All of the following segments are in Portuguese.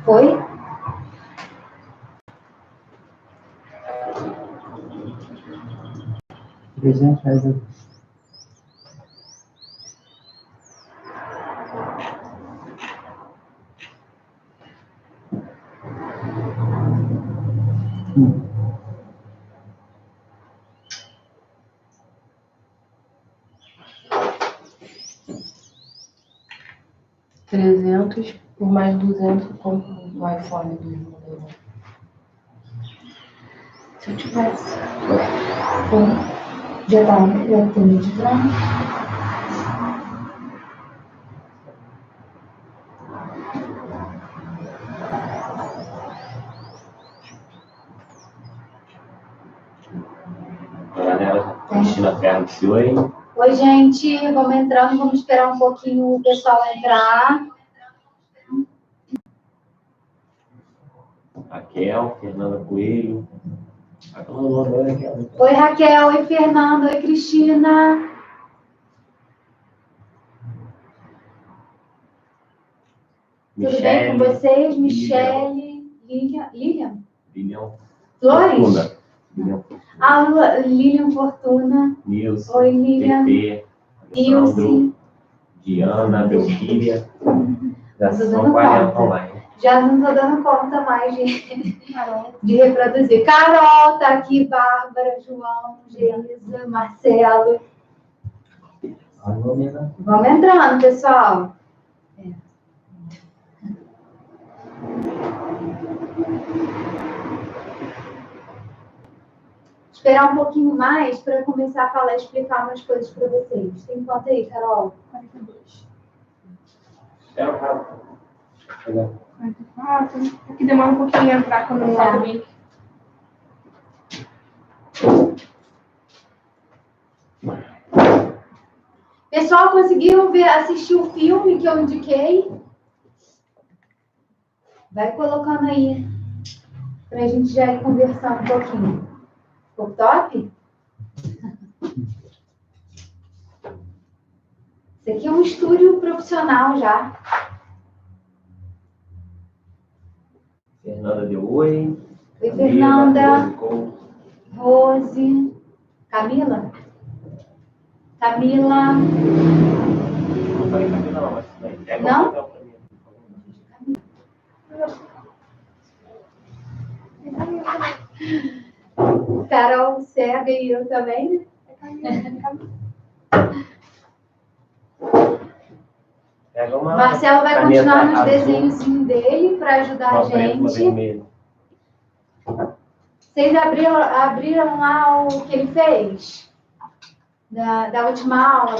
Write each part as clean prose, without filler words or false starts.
Foi? R$300. R$300 por mais 200 eu compro um iPhone do modelo. Se eu tivesse. Já tá medidão. Cristina Ferro, oi. Oi, gente, vamos entrando, vamos esperar um pouquinho o pessoal entrar. Raquel, Fernanda Coelho. Oi, Raquel, oi, Fernanda, oi, Cristina. Tudo bem com vocês? Michele, Lilian? Flores? Lilian Fortuna. Nilson. Oi, Lilian. Pepe. Ilse. Diana, Belfília. Já Tô são dando 40 conta. online. Já não estou dando conta mais de reproduzir. Carol tá aqui, Bárbara, João, Geisa, Marcelo. Vamos entrando, pessoal. Esperar um pouquinho mais para começar a falar, explicar umas coisas para vocês. Tem quanto aí, Carol? 42. Espera o cara. 44. É que demora um pouquinho a entrar quando eu falo o link. Pessoal, conseguiram assistir o filme que eu indiquei? Vai colocando aí, para a gente já ir conversando um pouquinho. Ficou top? Esse aqui é um estúdio profissional já. Fernanda deu oi. Oi, Fernanda. Rose. Camila? Camila. Não falei Camila, não, mas pega Não? o papel pra mim. Carol cega e eu também. Marcelo vai continuar nos desenhozinhos dele para ajudar a gente. Vocês abriram lá o que ele fez? Da última aula.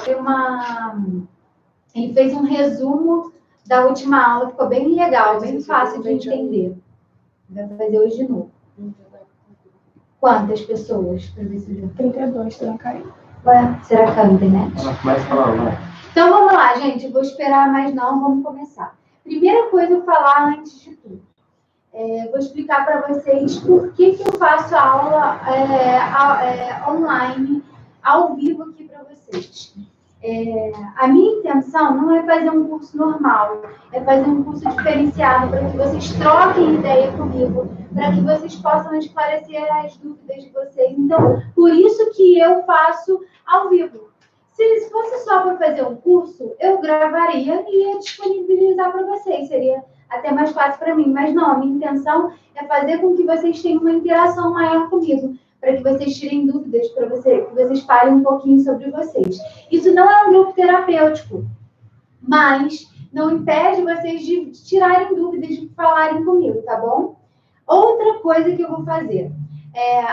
Ele fez um resumo da última aula. Ficou bem legal, bem fácil de entender. Vai fazer hoje de novo. Quantas pessoas? Para ver se 32, não caiu. Ué, será que caiu a internet? Começa falando, vai. Então vamos lá, gente. Vou esperar mais não, vamos começar. Primeira coisa eu falar antes de tudo. Vou explicar para vocês por que eu faço a aula online, ao vivo aqui para vocês. A minha intenção não é fazer um curso normal, é fazer um curso diferenciado para que vocês troquem ideia comigo, para que vocês possam esclarecer as dúvidas de vocês. Então, por isso que eu faço ao vivo. Se fosse só para fazer um curso, eu gravaria e ia disponibilizar para vocês. Seria até mais fácil para mim. Mas não, a minha intenção é fazer com que vocês tenham uma interação maior comigo, para que vocês tirem dúvidas, para que vocês falem um pouquinho sobre vocês. Isso não é um grupo terapêutico, mas não impede vocês de tirarem dúvidas, de falarem comigo, tá bom? Outra coisa que eu vou fazer,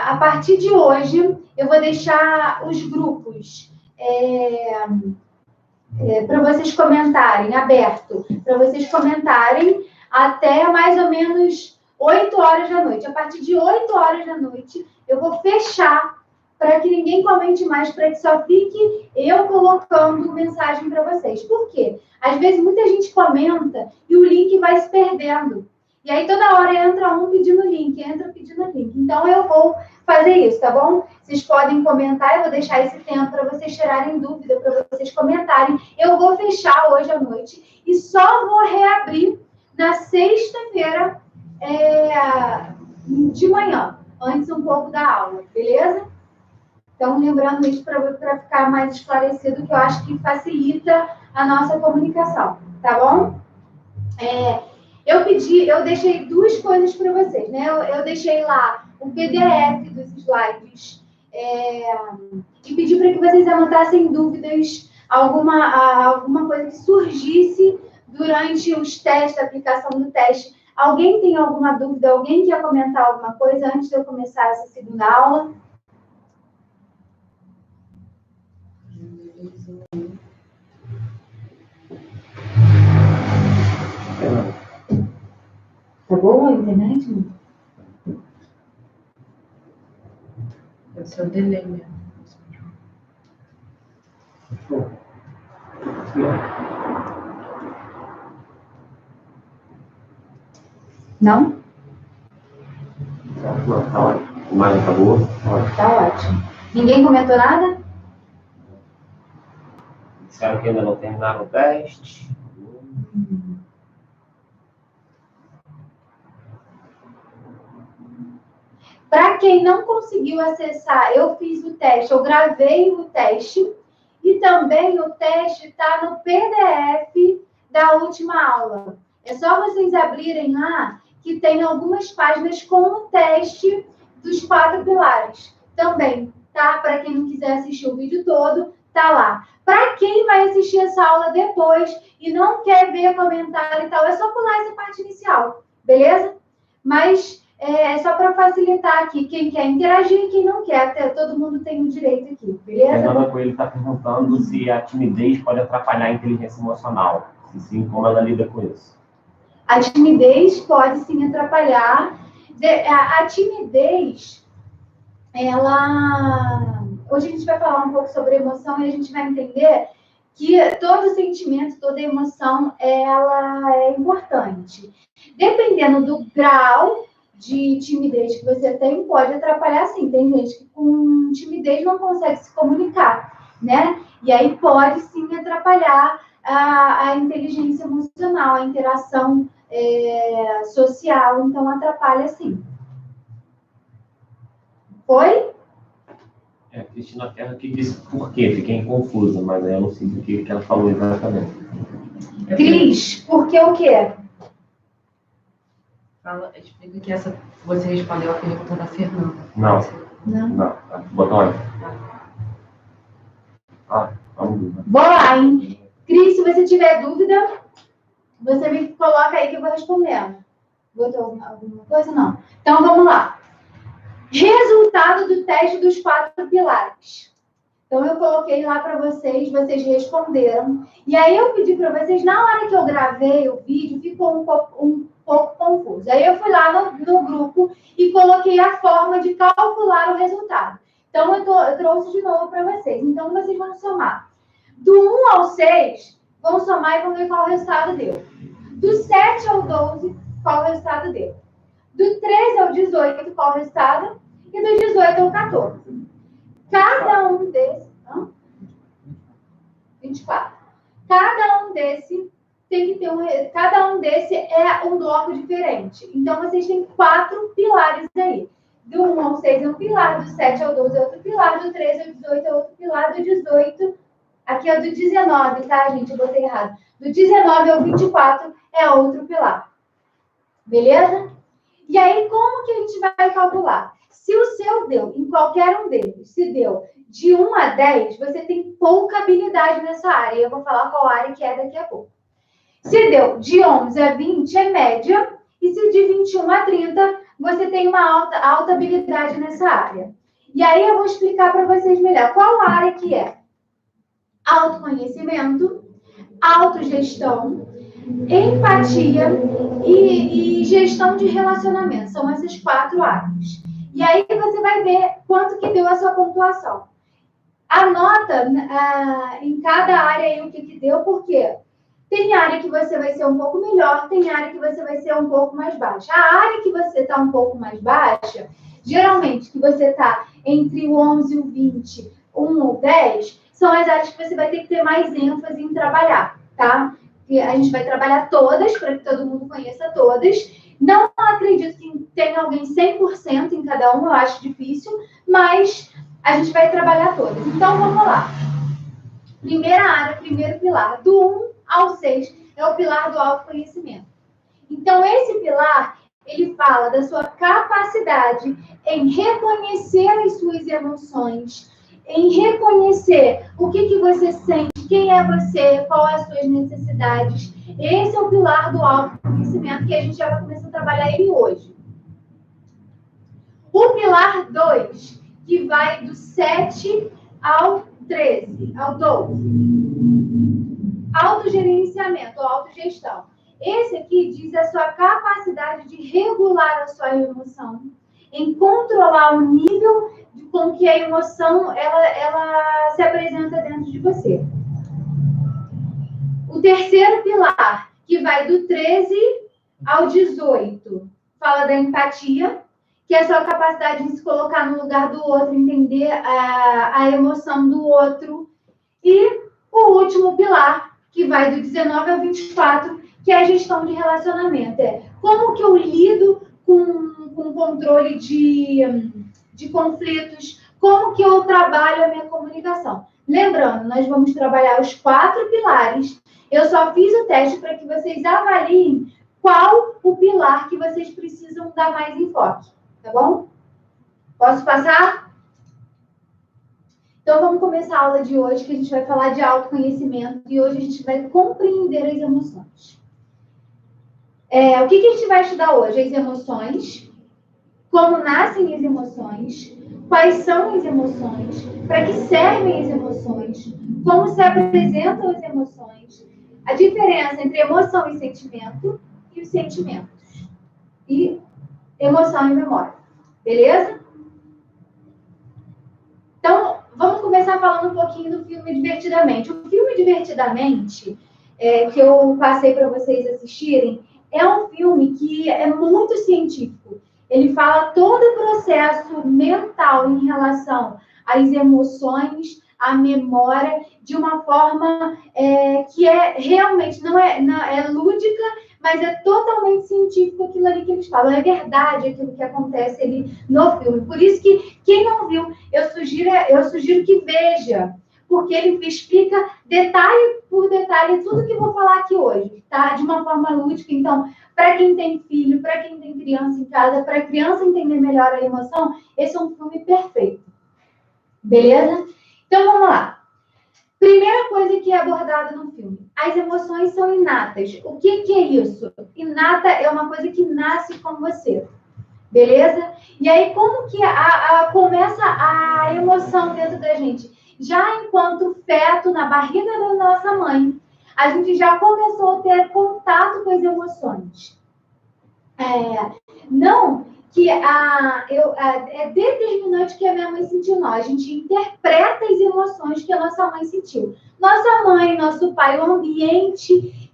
a partir de hoje, eu vou deixar os grupos para vocês comentarem, aberto, para vocês comentarem até mais ou menos 8 horas da noite. A partir de 8 horas da noite, eu vou fechar para que ninguém comente mais, para que só fique eu colocando mensagem para vocês. Por quê? Às vezes muita gente comenta e o link vai se perdendo. E aí toda hora entra um pedindo link, entra pedindo link. Então eu vou fazer isso, tá bom? Vocês podem comentar, eu vou deixar esse tempo para vocês tirarem dúvida, para vocês comentarem. Eu vou fechar hoje à noite e só vou reabrir de manhã, antes um pouco da aula, beleza? Então, lembrando isso para ficar mais esclarecido, que eu acho que facilita a nossa comunicação, tá bom? Eu deixei duas coisas para vocês, né? Eu deixei lá o PDF dos slides e pedi para que vocês anotassem dúvidas, alguma coisa que surgisse durante os testes, a aplicação do teste. Alguém tem alguma dúvida? Alguém quer comentar alguma coisa antes de eu começar essa segunda aula? Tá boa a internet? É o seu delay mesmo. Não? Não, tá ótimo. O mais acabou? Tá ótimo. Ninguém comentou nada? Disseram que ainda não terminaram o teste. Para quem não conseguiu acessar, eu fiz o teste, eu gravei o teste e também o teste está no PDF da última aula. É só vocês abrirem lá que tem algumas páginas com o teste dos 4 pilares também, tá? Para quem não quiser assistir o vídeo todo, tá lá. Para quem vai assistir essa aula depois e não quer ver comentário e tal, é só pular essa parte inicial, beleza? Mas é só para facilitar aqui, quem quer interagir e quem não quer, todo mundo tem um direito aqui, beleza? Fernanda Coelho está perguntando se a timidez pode atrapalhar a inteligência emocional. Se sim, como ela lida com isso? A timidez pode sim atrapalhar. A timidez, ela... Hoje a gente vai falar um pouco sobre emoção e a gente vai entender que todo sentimento, toda emoção, ela é importante. Dependendo do grau de timidez que você tem, pode atrapalhar sim. Tem gente que com timidez não consegue se comunicar, né? E aí pode sim atrapalhar a inteligência emocional, a interação social, então atrapalha sim. Foi? Cristina Terra que disse por quê, fiquei confusa, mas eu não sei o que ela falou exatamente. Cris, por que o quê? Explica que você respondeu a pergunta da Fernanda. Não. Botou onde? Vamos ver. Vou lá, hein? Cris, se você tiver dúvida, você me coloca aí que eu vou respondendo. Botou alguma coisa? Não. Então, vamos lá. Resultado do teste dos 4 pilares. Então, eu coloquei lá para vocês responderam. E aí, eu pedi para vocês, na hora que eu gravei o vídeo, ficou um pouco confuso. Aí, eu fui lá no grupo e coloquei a forma de calcular o resultado. Então, eu trouxe de novo para vocês. Então, vocês vão somar. Do 1 ao 6, vão somar e vão ver qual o resultado deu. Do 7 ao 12, qual o resultado deu. Do 13 ao 18, qual o resultado? E do 18 ao 14. Cada um desses... 24. Cada um desse tem que ter cada um desse é um bloco diferente. Então, vocês têm 4 pilares aí. Do 1 ao 6 é um pilar, do 7 ao 12 é outro pilar, do 13 ao 18 é outro pilar, do 18... Aqui é do 19, tá, gente? Eu botei errado. Do 19 ao 24 é outro pilar. Beleza? E aí, como que a gente vai calcular? Se o seu deu, em qualquer um deles, se deu de 1 a 10, você tem pouca habilidade nessa área. Eu vou falar qual área que é daqui a pouco. Se deu de 11 a 20, é média. E se de 21 a 30, você tem uma alta habilidade nessa área. E aí, eu vou explicar para vocês melhor qual área que é. Autoconhecimento, autogestão, empatia e gestão de relacionamento. São essas 4 áreas. E aí você vai ver quanto que deu a sua pontuação. Anota em cada área aí o que deu, porque tem área que você vai ser um pouco melhor, tem área que você vai ser um pouco mais baixa. A área que você está um pouco mais baixa, geralmente que você está entre o 11 e o 20, 1 ou 10, são as áreas que você vai ter que ter mais ênfase em trabalhar, tá? E a gente vai trabalhar todas, para que todo mundo conheça todas. Não acredito que tenha alguém 100% em cada um, eu acho difícil, mas a gente vai trabalhar todas. Então, vamos lá. Primeira área, primeiro pilar, do 1 ao 6, é o pilar do autoconhecimento. Então, esse pilar, ele fala da sua capacidade em reconhecer as suas emoções, em reconhecer o que você sente, quem é você, quais as suas necessidades. Esse é o pilar do autoconhecimento que a gente já vai começar a trabalhar ele hoje. O pilar 2, que vai do 7 ao 13, ao 12. Autogerenciamento, ou autogestão. Esse aqui diz a sua capacidade de regular a sua emoção, em controlar o nível com que a emoção ela se apresenta dentro de você. O terceiro pilar, que vai do 13 ao 18, fala da empatia, que é a sua capacidade de se colocar no lugar do outro, entender a emoção do outro. E o último pilar, que vai do 19 ao 24, que é a gestão de relacionamento. É como que eu lido com controle de conflitos, como que eu trabalho a minha comunicação. Lembrando, nós vamos trabalhar os 4 pilares. Eu só fiz o teste para que vocês avaliem qual o pilar que vocês precisam dar mais enfoque. Tá bom? Posso passar? Então, vamos começar a aula de hoje, que a gente vai falar de autoconhecimento. E hoje a gente vai compreender as emoções. O que a gente vai estudar hoje? As emoções, como nascem as emoções, quais são as emoções, para que servem as emoções, como se apresentam as emoções, a diferença entre emoção e sentimento e os sentimentos. E emoção e memória. Beleza? Então, vamos começar falando um pouquinho do filme Divertidamente. O filme Divertidamente, que eu passei para vocês assistirem, é um filme que é muito científico. Ele fala todo o processo mental em relação às emoções, à memória, de uma forma que realmente não é lúdica, mas é totalmente científico aquilo ali que eles falam. É verdade aquilo que acontece ali no filme. Por isso que, quem não viu, eu sugiro que veja, porque ele explica detalhe por detalhe tudo que eu vou falar aqui hoje, tá? De uma forma lúdica. Então, para quem tem filho, para quem tem criança em casa, para a criança entender melhor a emoção, esse é um filme perfeito. Beleza? Então, vamos lá. Primeira coisa que é abordada no filme. As emoções são inatas. O que é isso? Inata é uma coisa que nasce com você. Beleza? E aí, como que começa a emoção dentro da gente? Já enquanto feto na barriga da nossa mãe, a gente já começou a ter contato com as emoções. Não que é determinante que a minha mãe sentiu, não. A gente interpreta as emoções que a nossa mãe sentiu. Nossa mãe, nosso pai, o ambiente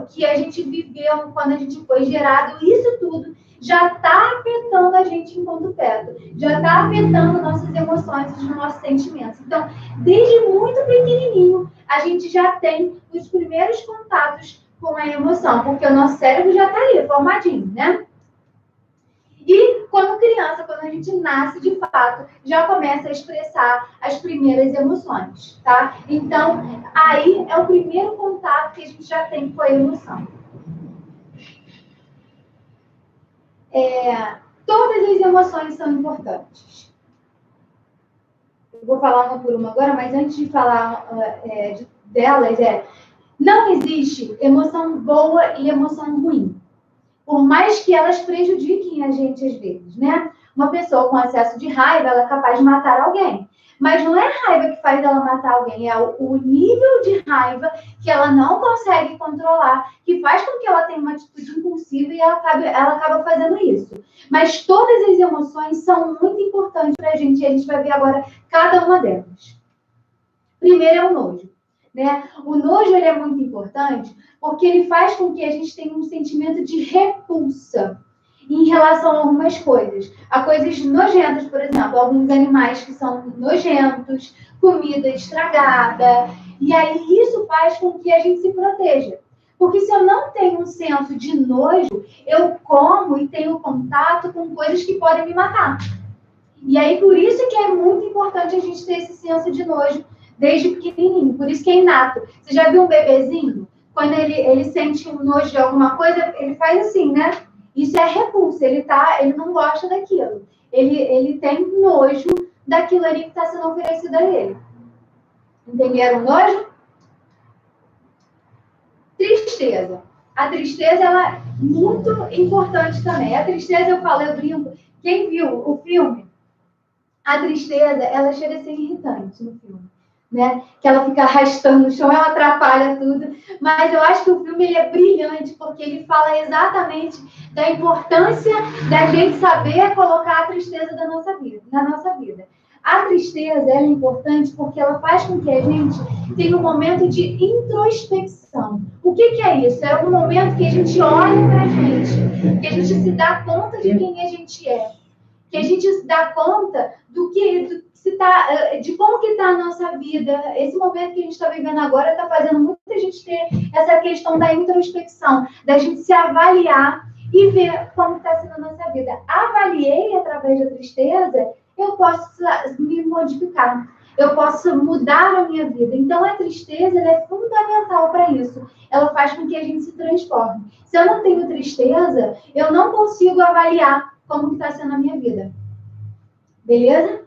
que a gente viveu quando a gente foi gerado, isso tudo já está afetando a gente enquanto feto. Já está afetando nossas emoções e os nossos sentimentos. Então, desde muito pequenininho, a gente já tem os primeiros contatos com a emoção, porque o nosso cérebro já está ali, formadinho, né? E, quando criança, quando a gente nasce, de fato, já começa a expressar as primeiras emoções, tá? Então, aí é o primeiro contato que a gente já tem com a emoção. Todas as emoções são importantes. Eu vou falar uma por uma agora, mas antes de falar delas, não existe emoção boa e emoção ruim. Por mais que elas prejudiquem a gente às vezes, né? Uma pessoa com excesso de raiva, ela é capaz de matar alguém. Mas não é a raiva que faz ela matar alguém, é o nível de raiva que ela não consegue controlar, que faz com que ela tenha uma atitude impulsiva e ela acaba fazendo isso. Mas todas as emoções são muito importantes para a gente, e a gente vai ver agora cada uma delas. Primeiro é o nojo. Né? O nojo ele é muito importante porque ele faz com que a gente tenha um sentimento de repulsa em relação a algumas coisas. A coisas nojentas, por exemplo, alguns animais que são nojentos, comida estragada. E aí isso faz com que a gente se proteja. Porque se eu não tenho um senso de nojo, eu como e tenho contato com coisas que podem me matar. E aí, por isso que é muito importante a gente ter esse senso de nojo desde pequenininho. Por isso que é inato. Você já viu um bebezinho? Quando ele sente um nojo de alguma coisa, ele faz assim, né? Isso é repulsa. Ele não gosta daquilo. Ele tem nojo daquilo ali que está sendo oferecido a ele. Entenderam o nojo? Tristeza. A tristeza, ela é muito importante também. A tristeza, eu brinco. Quem viu o filme? A tristeza, ela chega a ser irritante no filme, né? Que ela fica arrastando no chão, ela atrapalha tudo. Mas eu acho que o filme ele é brilhante, porque ele fala exatamente da importância da gente saber colocar a tristeza na nossa vida. A tristeza ela é importante porque ela faz com que a gente tenha um momento de introspecção. O que é isso? É um momento que a gente olha para a gente, que a gente se dá conta de quem a gente é, que a gente se dá conta de como que está a nossa vida. Esse momento que a gente está vivendo agora está fazendo muita gente ter essa questão da introspecção, da gente se avaliar e ver como está sendo a nossa vida. Avaliei através da tristeza, eu posso me modificar, eu posso mudar a minha vida. Então, a tristeza ela é fundamental para isso. Ela faz com que a gente se transforme. Se eu não tenho tristeza, eu não consigo avaliar como está sendo a minha vida. Beleza?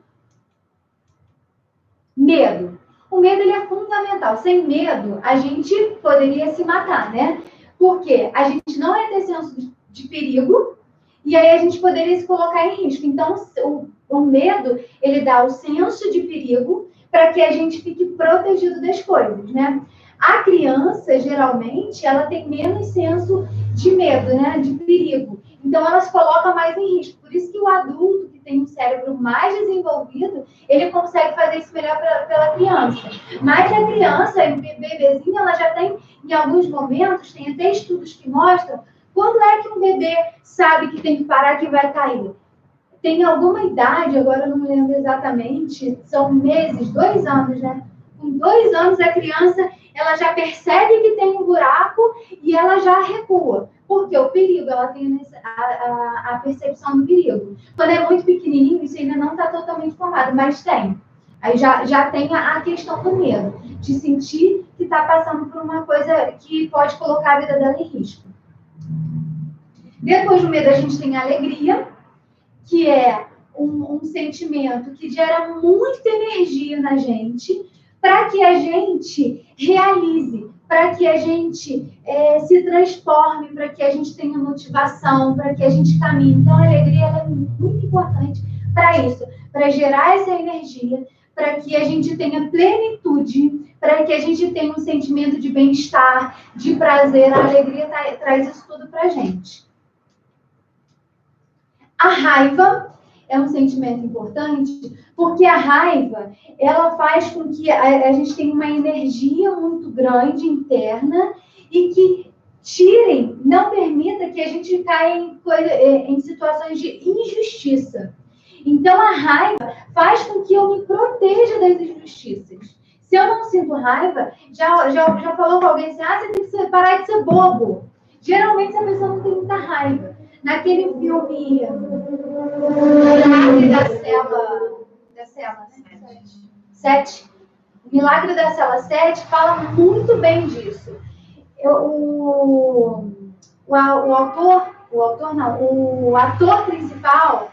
Medo. O medo ele é fundamental. Sem medo, a gente poderia se matar, né? Porque a gente não ia ter senso de perigo e aí a gente poderia se colocar em risco. Então, o medo, ele dá o senso de perigo para que a gente fique protegido das coisas, né? A criança, geralmente, ela tem menos senso de medo, né? De perigo. Então, ela se coloca mais em risco. Por isso que o adulto que tem um cérebro mais desenvolvido, ele consegue fazer isso melhor pela criança. Mas a criança, o bebezinho, ela já tem, em alguns momentos, tem até estudos que mostram quando é que um bebê sabe que tem que parar, que vai cair. Tem alguma idade, agora eu não me lembro exatamente, são meses, 2 anos, né? Com 2 anos, a criança ela já percebe que tem um buraco e ela já recua. Porque o perigo, ela tem a percepção do perigo. Quando é muito pequenininho, isso ainda não está totalmente formado, mas tem. Aí já tem a questão do medo, de sentir que está passando por uma coisa que pode colocar a vida dela em risco. Depois do medo, a gente tem a alegria, que é um sentimento que gera muita energia na gente, para que a gente realize, para que a gente se transforme, para que a gente tenha motivação, para que a gente caminhe. Então, a alegria ela é muito importante para isso, para gerar essa energia, para que a gente tenha plenitude, para que a gente tenha um sentimento de bem-estar, de prazer. A alegria traz isso tudo para a gente. A raiva é um sentimento importante, porque a raiva, ela faz com que a gente tenha uma energia muito grande interna e que não permita que a gente caia em situações de injustiça. Então, a raiva faz com que eu me proteja das injustiças. Se eu não sinto raiva, já falou com alguém assim, você tem que parar de ser bobo. Geralmente, a pessoa não tem muita raiva. Naquele filme Milagre da Cela 7, o Milagre da Cela 7 fala muito bem disso. O ator principal,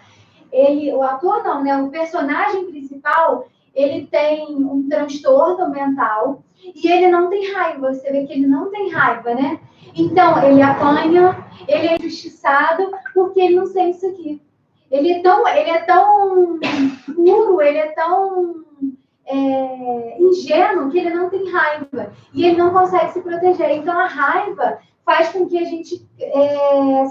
o personagem principal, ele tem um transtorno mental e ele não tem raiva. Você vê que ele não tem raiva, né? Então, ele apanha, ele é injustiçado porque ele não sente isso aqui. Ele é tão puro, ele é tão ingênuo que ele não tem raiva. E ele não consegue se proteger. Então, a raiva faz com que a gente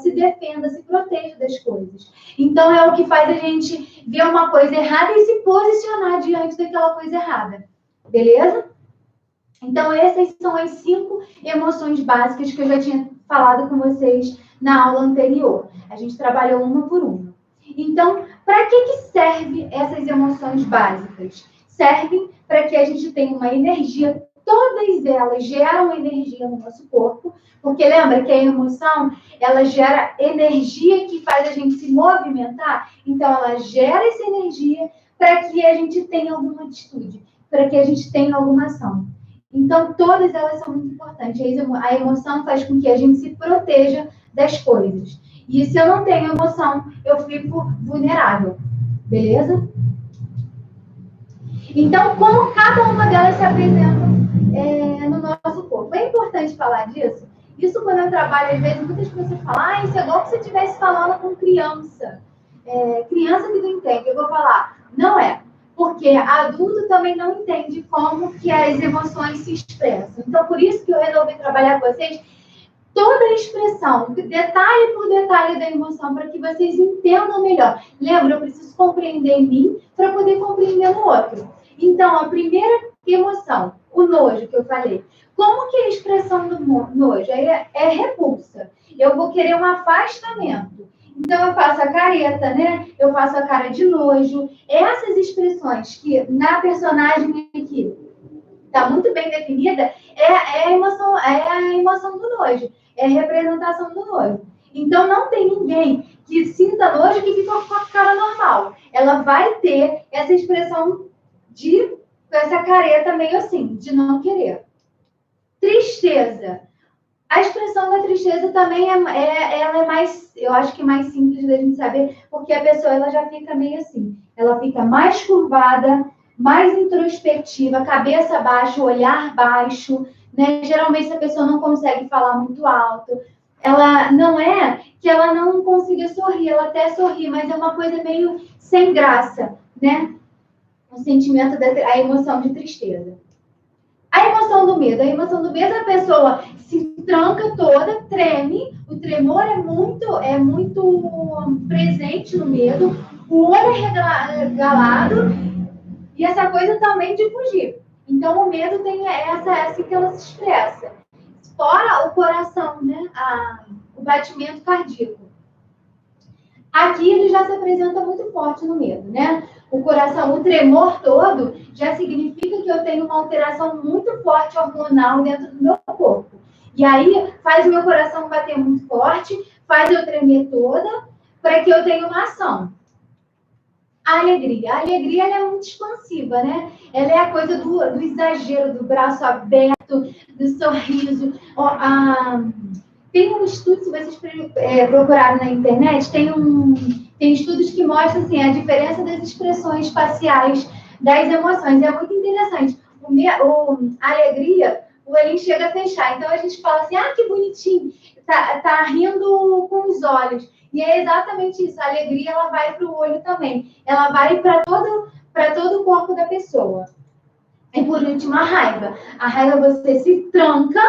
se defenda, se proteja das coisas. Então, é o que faz a gente ver uma coisa errada e se posicionar diante daquela coisa errada. Beleza? Então, essas são as 5 emoções básicas que eu já tinha falado com vocês na aula anterior. A gente trabalhou uma por uma. Então, para que servem essas emoções básicas? Servem para que a gente tenha uma energia todas elas geram energia no nosso corpo, porque lembra que a emoção, ela gera energia que faz a gente se movimentar, então ela gera essa energia para que a gente tenha alguma atitude, para que a gente tenha alguma ação. Então, todas elas são muito importantes. A emoção faz com que a gente se proteja das coisas. E se eu não tenho emoção, eu fico vulnerável. Beleza? Então, como cada uma delas se apresenta no nosso corpo? É importante falar disso. Isso quando eu trabalho, às vezes, muitas pessoas falam, isso é igual que você estivesse falando com criança. Criança que não entende. Eu vou falar, não é. Porque adulto também não entende como que as emoções se expressam. Então, por isso que eu resolvi trabalhar com vocês toda a expressão, detalhe por detalhe da emoção, para que vocês entendam melhor. Lembra, eu preciso compreender em mim para poder compreender no outro. Então, a primeira emoção, o nojo que eu falei. Como que é a expressão do nojo? É repulsa. Eu vou querer um afastamento. Então, eu faço a careta, né? Eu faço a cara de nojo. Essas expressões que na personagem aqui está muito bem definida, é a emoção do nojo. É a representação do nojo. Então, não tem ninguém que sinta nojo que fica com a cara normal. Ela vai ter essa expressão com essa careta meio assim, de não querer. Tristeza. A expressão da tristeza também ela é mais, eu acho que mais simples da gente saber, porque a pessoa ela já fica meio assim. Ela fica mais curvada, mais introspectiva, cabeça baixa, olhar baixo, né? Geralmente essa pessoa não consegue falar muito alto. Ela não é que ela não consiga sorrir, ela até sorri, mas é uma coisa meio sem graça, né? O sentimento, a emoção de tristeza. A emoção do medo. A emoção do medo, a pessoa se tranca toda, treme. O tremor é muito presente no medo. O olho é regalado. E essa coisa também de fugir. Então, o medo tem essa que ela se expressa. Fora o coração, né? O batimento cardíaco. Aqui ele já se apresenta muito forte no medo, né? O coração, o tremor todo, já significa que eu tenho uma alteração muito forte hormonal dentro do meu corpo. E aí, faz o meu coração bater muito forte, faz eu tremer toda, para que eu tenha uma ação. A alegria. A alegria, ela é muito expansiva, né? Ela é a coisa do exagero, do braço aberto, do sorriso. Tem um estudo, se vocês procurarem na internet, tem estudos que mostram assim, a diferença das expressões faciais das emoções. É muito interessante. A alegria, o olhinho chega a fechar. Então, a gente fala assim, que bonitinho. Tá rindo com os olhos. E é exatamente isso. A alegria, ela vai para o olho também. Ela vai para todo o corpo da pessoa. E, por último, a raiva. A raiva, você se tranca,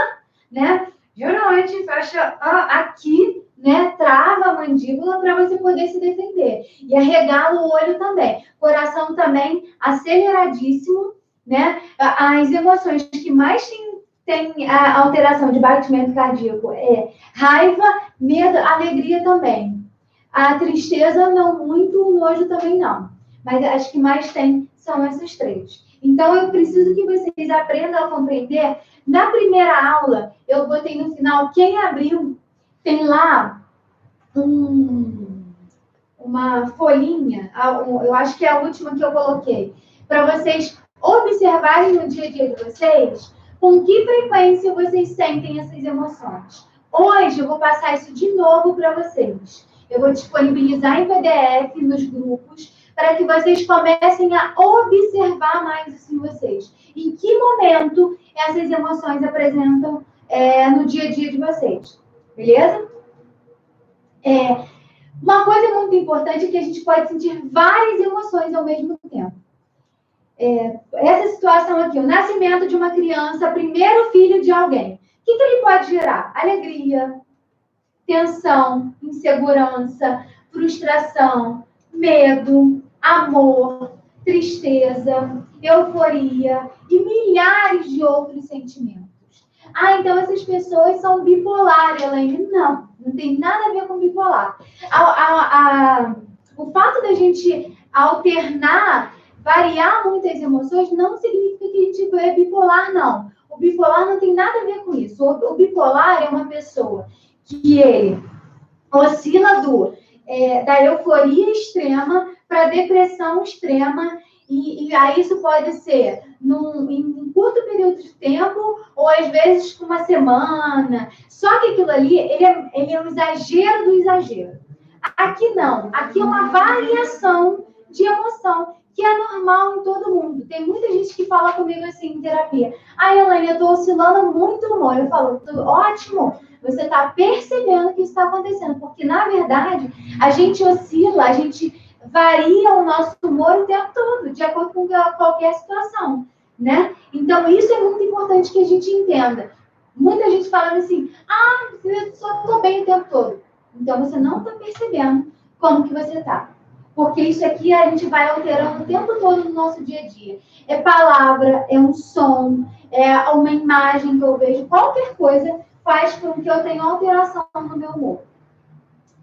né? Geralmente, fecha aqui, né? Trava a mandíbula para você poder se defender. E arregala o olho também. Coração também aceleradíssimo, né? As emoções que mais tem a alteração de batimento cardíaco é raiva, medo, alegria também. A tristeza não muito, o nojo também não. Mas as que mais tem são essas três. Então, eu preciso que vocês aprendam a compreender. Na primeira aula, eu botei no final, quem abriu, tem lá uma folhinha, eu acho que é a última que eu coloquei, para vocês observarem no dia a dia de vocês com que frequência vocês sentem essas emoções. Hoje, eu vou passar isso de novo para vocês. Eu vou disponibilizar em PDF nos grupos, para que vocês comecem a observar mais isso em vocês. Em que momento essas emoções apresentam no dia a dia de vocês. Beleza? Uma coisa muito importante é que a gente pode sentir várias emoções ao mesmo tempo. Essa situação aqui, o nascimento de uma criança, primeiro filho de alguém. O que ele pode gerar? Alegria, tensão, insegurança, frustração, medo, amor, tristeza, euforia e milhares de outros sentimentos. Então essas pessoas são bipolares, Elaine. Não tem nada a ver com bipolar. O fato da gente alternar, variar muitas emoções, não significa que a gente é bipolar, não. O bipolar não tem nada a ver com isso. O bipolar é uma pessoa que ele oscila da euforia extrema para depressão extrema, e aí isso pode ser em um curto período de tempo, ou às vezes com uma semana. Só que aquilo ali, ele é um exagero do exagero. Aqui não. Aqui é uma variação de emoção, que é normal em todo mundo. Tem muita gente que fala comigo assim em terapia. Elaine, eu estou oscilando muito o humor. Eu falo, ótimo, você está percebendo que isso está acontecendo. Porque, na verdade, a gente oscila, a gente varia o nosso humor o tempo todo, de acordo com qualquer situação, né? Então, isso é muito importante que a gente entenda. Muita gente falando assim, eu só estou bem o tempo todo. Então, você não está percebendo como que você está. Porque isso aqui a gente vai alterando o tempo todo no nosso dia a dia. É palavra, é um som, é uma imagem que eu vejo, qualquer coisa faz com que eu tenha alteração no meu humor.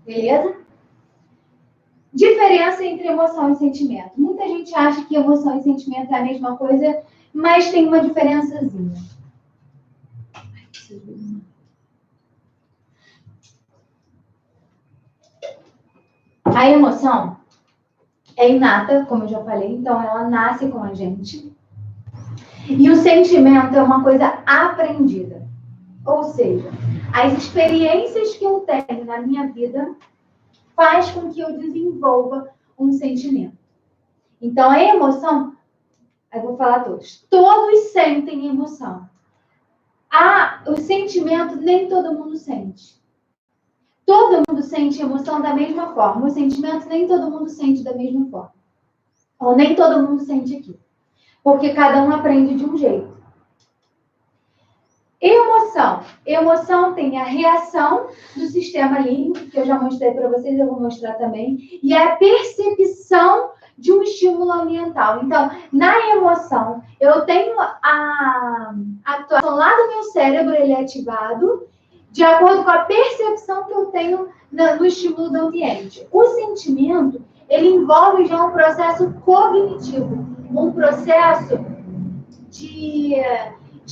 Beleza? Diferença entre emoção e sentimento. Muita gente acha que emoção e sentimento é a mesma coisa, mas tem uma diferençazinha. A emoção é inata, como eu já falei, então ela nasce com a gente. E o sentimento é uma coisa aprendida. Ou seja, as experiências que eu tenho na minha vida faz com que eu desenvolva um sentimento. Então, a emoção, eu vou falar todos sentem emoção. O sentimento, nem todo mundo sente. Todo mundo sente emoção da mesma forma. O sentimento, nem todo mundo sente da mesma forma. Ou nem todo mundo sente aqui. Porque cada um aprende de um jeito. Emoção. Emoção tem a reação do sistema límbico, que eu já mostrei para vocês, eu vou mostrar também, e a percepção de um estímulo ambiental. Então, na emoção, eu tenho a atuação lá do meu cérebro, ele é ativado, de acordo com a percepção que eu tenho no estímulo do ambiente. O sentimento, ele envolve já um processo cognitivo, um processo de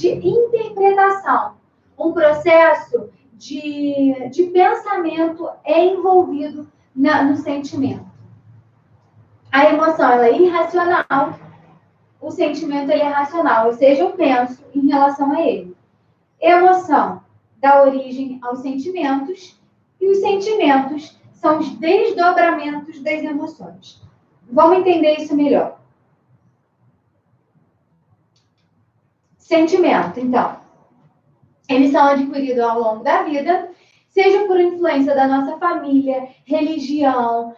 interpretação, um processo de pensamento é envolvido no sentimento. A emoção, ela é irracional, o sentimento ele é racional, ou seja, eu penso em relação a ele. Emoção dá origem aos sentimentos, e os sentimentos são os desdobramentos das emoções. Vamos entender isso melhor. Sentimento, então, eles são adquiridos ao longo da vida, seja por influência da nossa família, religião,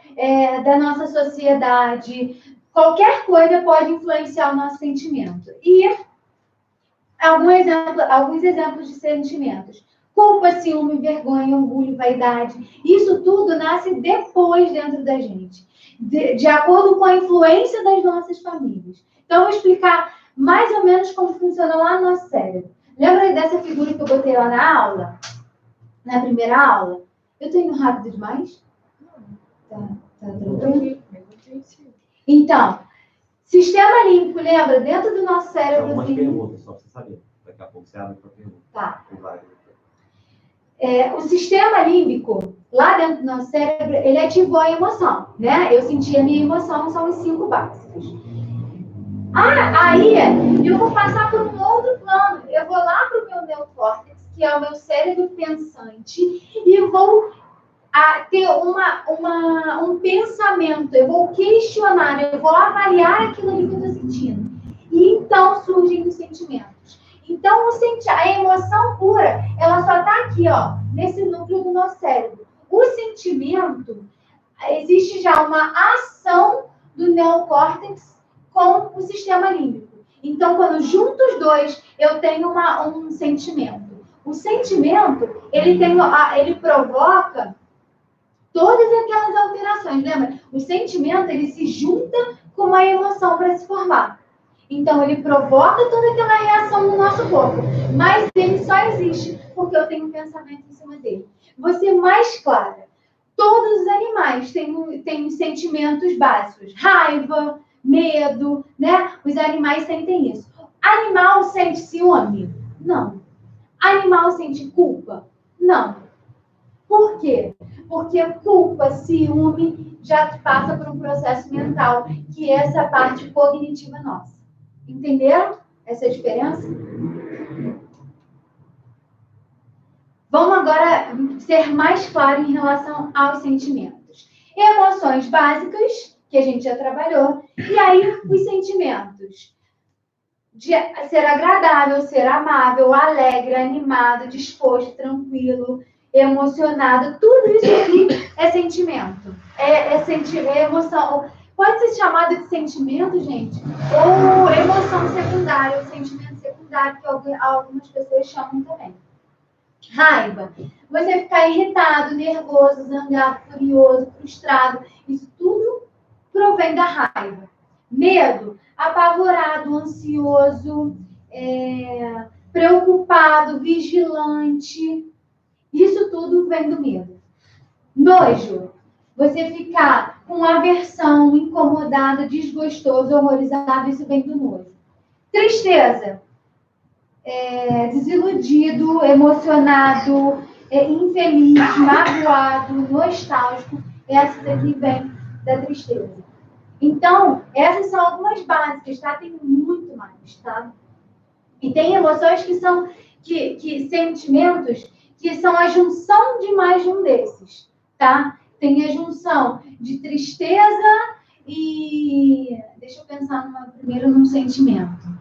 da nossa sociedade, qualquer coisa pode influenciar o nosso sentimento. E alguns exemplos de sentimentos. Culpa, ciúme, vergonha, orgulho, vaidade. Isso tudo nasce depois dentro da gente, de acordo com a influência das nossas famílias. Então, eu vou explicar mais ou menos como funciona lá no nosso cérebro. Lembra dessa figura que eu botei lá na aula? Na primeira aula? Eu estou indo rápido demais? Tá tranquilo? Então, sistema límbico, lembra? Dentro do nosso cérebro. Algumas perguntas, só para você saber. Daqui a pouco você abre para pergunta. Tá. O sistema límbico, lá dentro do nosso cérebro, ele ativou a emoção, né? Eu senti a minha emoção, são os 5 básicos. Aí eu vou passar por um outro plano. Eu vou lá para o meu neocórtex, que é o meu cérebro pensante, e eu vou ter um pensamento, eu vou questionar, eu vou avaliar aquilo que eu estou sentindo. E então surgem os sentimentos. Então, a emoção pura, ela só está aqui, ó, nesse núcleo do nosso cérebro. O sentimento, existe já uma ação do neocórtex com o sistema límbico. Então, quando junto os dois, eu tenho um sentimento. O sentimento, ele provoca todas aquelas alterações, lembra? O sentimento, ele se junta com uma emoção para se formar. Então, ele provoca toda aquela reação no nosso corpo. Mas ele só existe porque eu tenho um pensamento em cima dele. Vou ser mais clara. Todos os animais têm sentimentos básicos. Raiva, medo, né? Os animais sentem isso. Animal sente ciúme? Não. Animal sente culpa? Não. Por quê? Porque culpa, ciúme, já passa por um processo mental, que é essa parte cognitiva nossa. Entenderam essa diferença? Vamos agora ser mais claro em relação aos sentimentos. Emoções básicas, que a gente já trabalhou, e aí os sentimentos. De ser agradável, ser amável, alegre, animado, disposto, tranquilo, emocionado, tudo isso aqui é sentimento. É emoção. Pode ser chamado de sentimento, gente, ou emoção secundária, ou sentimento secundário, que algumas pessoas chamam também. Raiva. Você ficar irritado, nervoso, zangado, furioso, frustrado, isso tudo provém da raiva. Medo, apavorado, ansioso, preocupado, vigilante. Isso tudo vem do medo. Nojo, você ficar com aversão, incomodado, desgostoso, horrorizado, isso vem do nojo. Tristeza, desiludido, emocionado, infeliz, magoado, nostálgico. Essa daqui vem da tristeza. Então, essas são algumas básicas, tá? Tem muito mais, tá? E tem emoções que são, sentimentos que são a junção de mais de um desses, tá? Tem a junção de tristeza e... Deixa eu pensar primeiro num sentimento.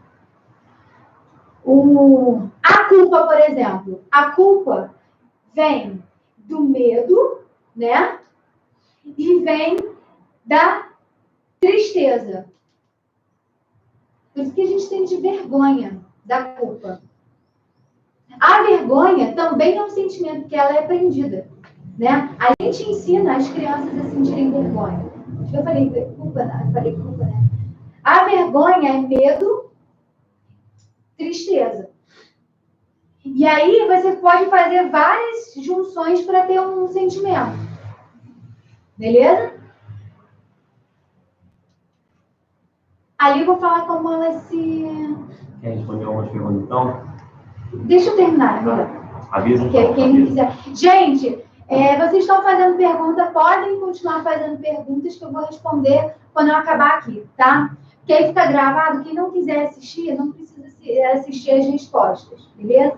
A culpa, por exemplo. A culpa vem do medo, né? E vem da tristeza. Por isso que a gente sente vergonha da culpa. A vergonha também é um sentimento, que ela é aprendida, né? A gente ensina as crianças a sentirem vergonha. Eu falei culpa, né? A vergonha é medo, tristeza. E aí você pode fazer várias junções para ter um sentimento. Beleza? Ali eu vou falar como ela se... Quer responder algumas perguntas, então? Deixa eu terminar, melhor. Avisa. Quem não quiser. Gente, vocês estão fazendo pergunta, podem continuar fazendo perguntas que eu vou responder quando eu acabar aqui, tá? Porque aí fica gravado. Quem não quiser assistir, não precisa assistir as respostas, beleza?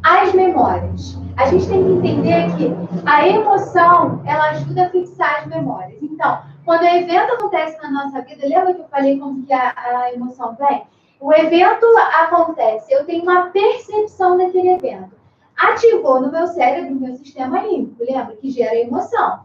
As memórias. A gente tem que entender que a emoção, ela ajuda a fixar as memórias. Então, quando o evento acontece na nossa vida, lembra que eu falei como que a emoção vem? O evento acontece, eu tenho uma percepção daquele evento. Ativou no meu cérebro, no meu sistema límbico, lembra? Que gera emoção.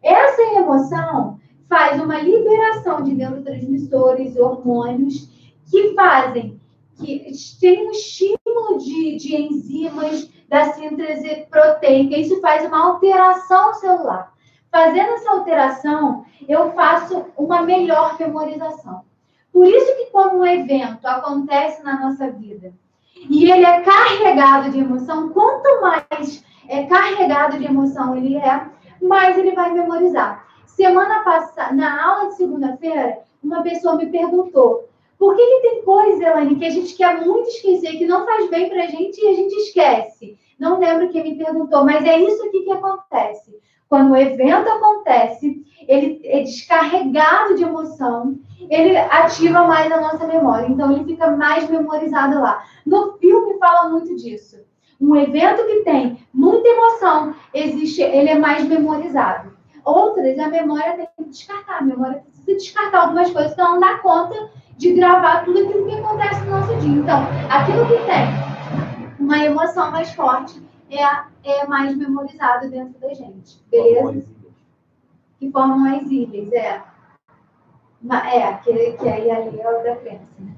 Essa emoção faz uma liberação de neurotransmissores, hormônios, que fazem, que tem um estímulo de enzimas da síntese proteica. Isso faz uma alteração celular. Fazendo essa alteração, eu faço uma melhor memorização. Por isso que quando um evento acontece na nossa vida e ele é carregado de emoção, quanto mais carregado de emoção ele é, mais ele vai memorizar. Semana passada, na aula de segunda-feira, uma pessoa me perguntou: por que tem coisa, Elaine, que a gente quer muito esquecer, que não faz bem pra gente e a gente esquece? Não lembro quem me perguntou, mas é isso aqui que acontece. Quando o evento acontece, ele é descarregado de emoção, ele ativa mais a nossa memória, então ele fica mais memorizado lá. No filme fala muito disso. Um evento que tem muita emoção, ele é mais memorizado. Outras, a memória tem que descartar. A memória precisa descartar algumas coisas, então não dá conta de gravar tudo aquilo que acontece no nosso dia. Então, aquilo que tem uma emoção mais forte é mais memorizado dentro da gente. Beleza? Que formam as ilhas, que aí ali é o da crença, né?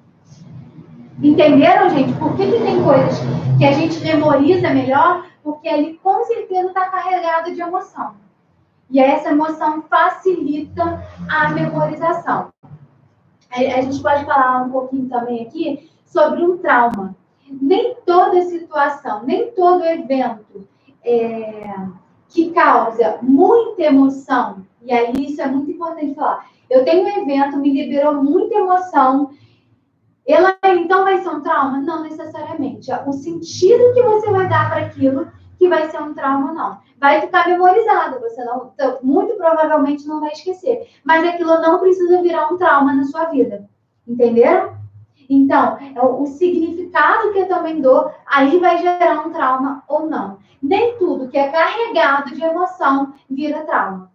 Entenderam, gente? Por que tem coisas que a gente memoriza melhor? Porque ali com certeza está carregado de emoção. E essa emoção facilita a memorização. A gente pode falar um pouquinho também aqui sobre um trauma. Nem toda situação, nem todo evento que causa muita emoção, e aí isso é muito importante falar. Eu tenho um evento, me liberou muita emoção, ela então vai ser um trauma? Não necessariamente. O sentido que você vai dar para aquilo que vai ser um trauma ou não. Vai ficar memorizado, você não, muito provavelmente não vai esquecer. Mas aquilo não precisa virar um trauma na sua vida. Entenderam? Então, o significado que eu também dou, aí vai gerar um trauma ou não. Nem tudo que é carregado de emoção vira trauma,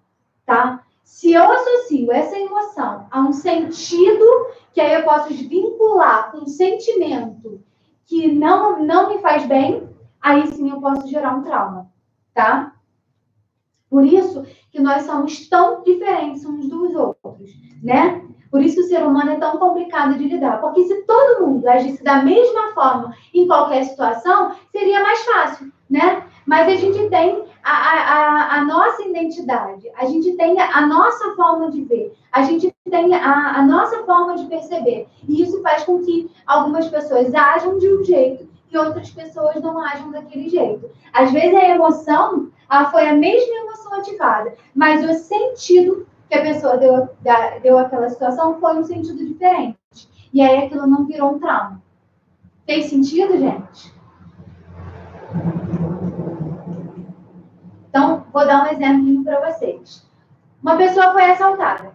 tá? Se eu associo essa emoção a um sentido, que aí eu posso vincular com um sentimento que não me faz bem, aí sim eu posso gerar um trauma, tá? Por isso que nós somos tão diferentes uns dos outros, né? Por isso que o ser humano é tão complicado de lidar. Porque se todo mundo agisse da mesma forma em qualquer situação, seria mais fácil, né? Mas a gente tem a nossa identidade, a gente tem a nossa forma de ver, a gente tem a nossa forma de perceber. E isso faz com que algumas pessoas ajam de um jeito e outras pessoas não ajam daquele jeito. Às vezes a emoção foi a mesma emoção ativada, mas o sentido que a pessoa deu àquela situação foi um sentido diferente. E aí aquilo não virou um trauma. Tem sentido, gente? Então, vou dar um exemplo para vocês. Uma pessoa foi assaltada.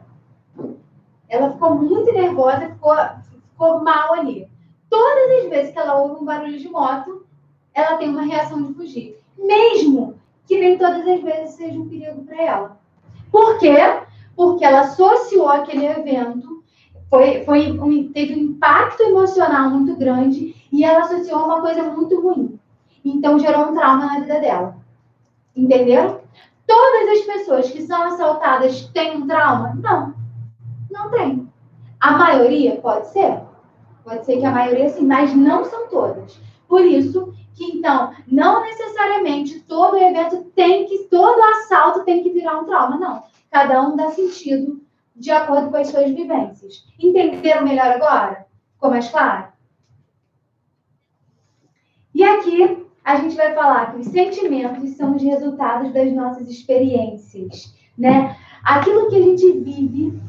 Ela ficou muito nervosa, ficou mal ali. Todas as vezes que ela ouve um barulho de moto, ela tem uma reação de fugir. Mesmo que nem todas as vezes seja um perigo para ela. Por quê? Porque ela associou aquele evento, teve um impacto emocional muito grande e ela associou a uma coisa muito ruim. Então, gerou um trauma na vida dela. Entenderam? Todas as pessoas que são assaltadas têm um trauma? Não. Não tem. A maioria pode ser. Pode ser que a maioria sim, mas não são todas. Por isso que, então, não necessariamente todo evento todo assalto tem que virar um trauma, não. Cada um dá sentido de acordo com as suas vivências. Entenderam melhor agora? Ficou mais claro? E aqui a gente vai falar que os sentimentos são os resultados das nossas experiências, né? Aquilo que a gente vive